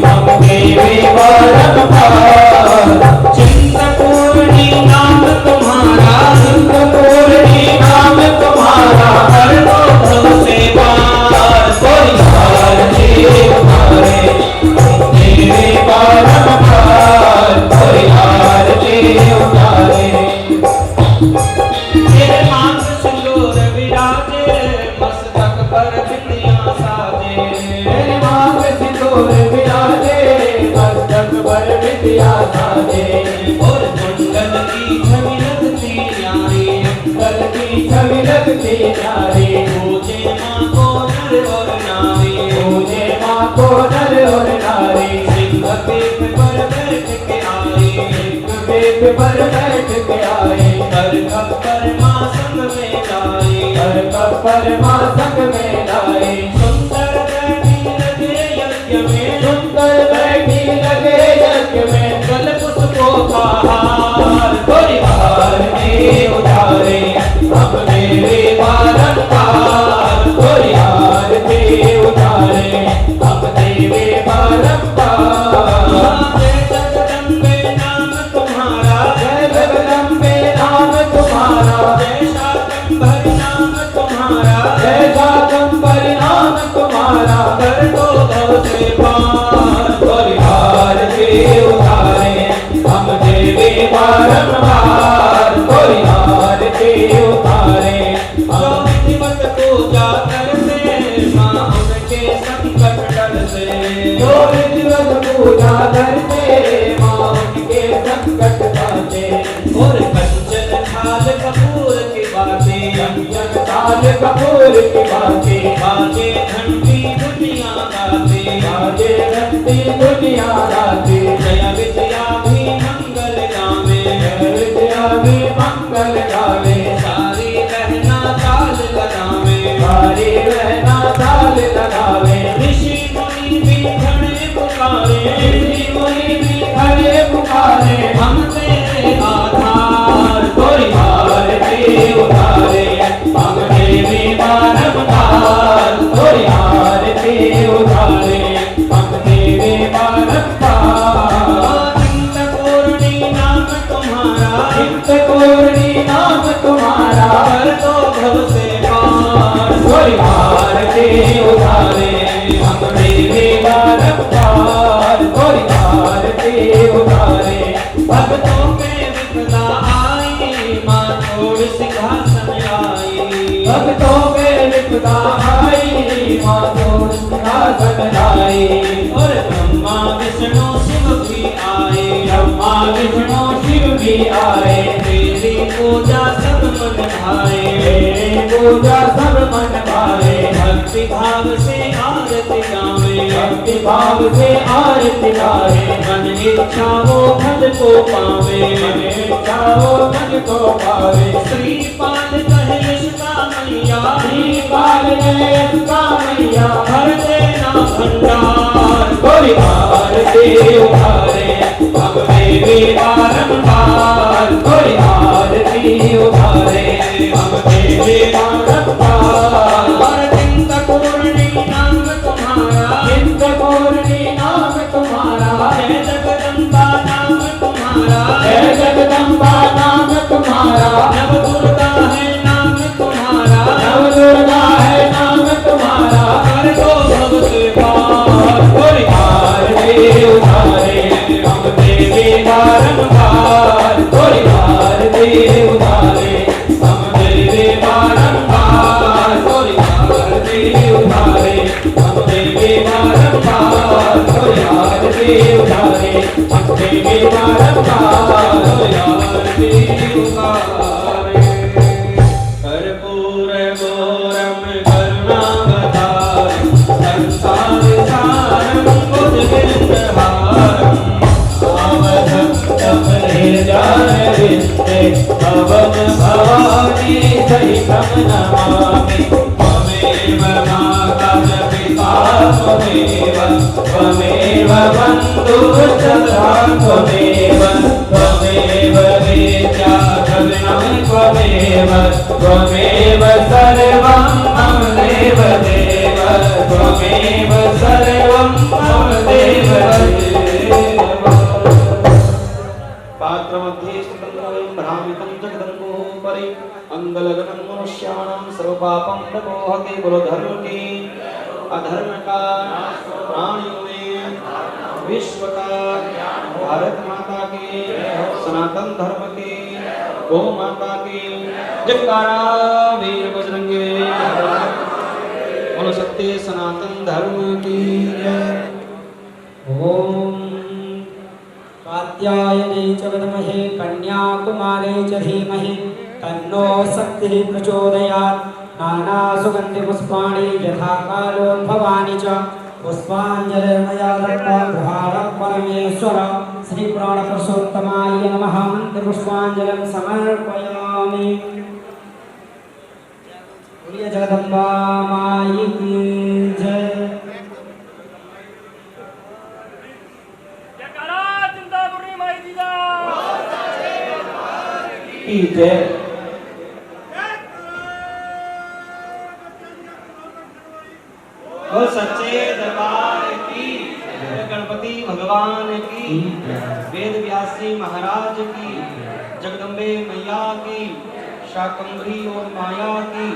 हम देवी बारंबार चिंतपूर्णी नाम तुम्हारा, चिंतपूर्णी नाम तुम्हारा हर लो भव से पार कोई आरती उतारे, हम देवी बारंबार कोई आरती उतारे। तेरे मांग सिंदूर विराजे, मस्तक पर बिंदियां साजे, तेरे मांग सिंदूर विराजे, मस्तक पर बिंदियां साजे। और मंगल की छवि लगती न्यारी, मंगल की छवि लगती न्यारी। पूजे माँ को नर और नारी, पूजे माँ को नर और नारी। सिंह पीठ पर बैठ के आई, सिंह पीठ पर बैठ के आई। कर कपर माँ संग में लाई, कर कपर माँ संग में लाई। सुंदर बैठी लगे यज्ञ में, सुंदर बैठी लगे यज्ञ में। कल पुष्पों का हार कोई आरती उतारे, हम देवी बारंबार कोई आरती उतारे, हम देवी बारंबार। जय जगदम्बे नाम तुम्हारा, जय जगदम्बे नाम तुम्हारा। जय शाकंभर नाम तुम्हारा, जय शाकंभर नाम तुम्हारा। कर दो भव से पार कोई आरती उतारे, हम देवी बारंबार कोई आरती उतारे। जो विधिवत पूजा करते माँ उनके संकट टलते, जो विधिवत पूजा करते माँ उनके संकट टलते। और कंचन थाल कपूर की बातें, कंचन थाल कपूर की बातें। बाजे घंटी दुनिया गाते, बाजे घंटी दुनिया गाते। जय विजया भी मंगल गावे, जय विजया भी मंगल गावे। सारी बहना ताल लगावे, सारी बहना ताल लगावे। ऋषि मुनि भी खड़े पुकारे, ऋषि मुनि भी खड़े पुकारे। हम तेरे आधार कोई आरती उतारे, हम देवी बारंबार कोई आरती उतारे, हम देवी बारंबार। चिंतपूर्णी नाम तुम्हारा, चिंतपूर्णी नाम तुम्हारा। कर दो भव से पार कोई आरती उतारे, हम देवी बारंबार कोई आरती उतारे। भक्तों पे विपदा आई, माँ छोड़ सिंहासन आई। भक्तों पे विपदा आई, माँ छोड़ सिंहासन आई। और ब्रह्मा विष्णु शिव भी आए, ब्रह्मा विष्णु शिव भी आए। तेरी पूजा सब मन भाए, तेरी पूजा सब मन भाए। भक्ति भाव से आरती गावे, भक्ति भाव से आरती गावे। मन इच्छा वो फल को पावे, मन इच्छा वो फल को पावे। श्रीपाल कहे इसका मैया, श्रीपाल कहे इसका मैया। भर देना भंडार कोई आरती उतारे, हम देवी बारंबार कोई आरती उतारे, हम देवी बारंबार। और चिंतपूर्णी नाम तुम्हारा, चिंतपूर्णी नाम तुम्हारा। जय जगदम्बा नाम तुम्हारा, जय जगदम्बा नाम तुम्हारा। नव दुर्गा है नाम तुम्हारा, नव दुर्गा है नाम तुम्हारा। कर दो भव से पार कोई आरती उतारे, हम देवी बारंबार कोई आरती उतारे, हम देवी बारंबार कोई आरती उतारे, हम देवी बारंबार कोई आरती उतारे, हम देवी बारंबार कोई आरती उतारे। कर्पूर गौरम करुणावतारम, संसार सारम बुद्धिविद्याहारम। भवम भवानी सहितं नमामि। त्वमेव माता पिता त्वमेव, त्वमेव बन्धुश्च त्वमेव, त्वमेव वेद्या द्रविणं देव त्वमेव सर्वं मम देव देव त्वमेव सर्वं मम देव देव पात्रमध्ये स्थितं भ्रामितं जगदम्बोपरि अङ्गलगनं मनुष्याणां सर्वपापं प्रमोहके बोलो धर्म की अधर्म का प्राणियों में विश्व का भारत माता के सनातन धर्म के गौ माता के जयकारा वीर बजरंगे बोलो सत्य सनातन धर्म की जय। ओम कात्यायने च विद्महे कन्याकुमारे च धीमहि तन्नो शक्तिः प्रचोदयात् नानासुगन्धिपुष्पाणि यथा कालोद्भवानि च पुष्पाञ्जलिर्मया दत्ता प्रहारः परमेश्वर श्रीपुराणपुरुषोत्तमाय नमः मन्त्रपुष्पाञ्जलिं समर्पयामि। बोलिए जगदम्बा माई की जय। की जय। वो सच्चे दरबार की गणपति भगवान की वेद व्यासी महाराज की जगदम्बे मैया की शाकंभरी और माया की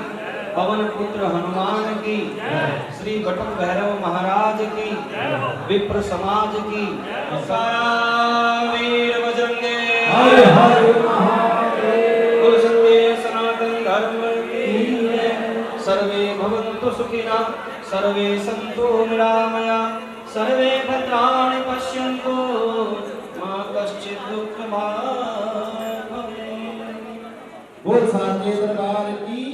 पवन पुत्र हनुमान की श्री बटुक भैरव महाराज की विप्र समाज की सारा वीर बजरंगे हर हर महादेव। कुल सत्य सनातन धर्म की सर्वे भवन्तु सुखिनः सर्वे सन्तु निरामया सर्वे भद्राणि पश्यन्तु मा कश्चित् दुःखभाग् भवेत्। बोल साचे दरबार की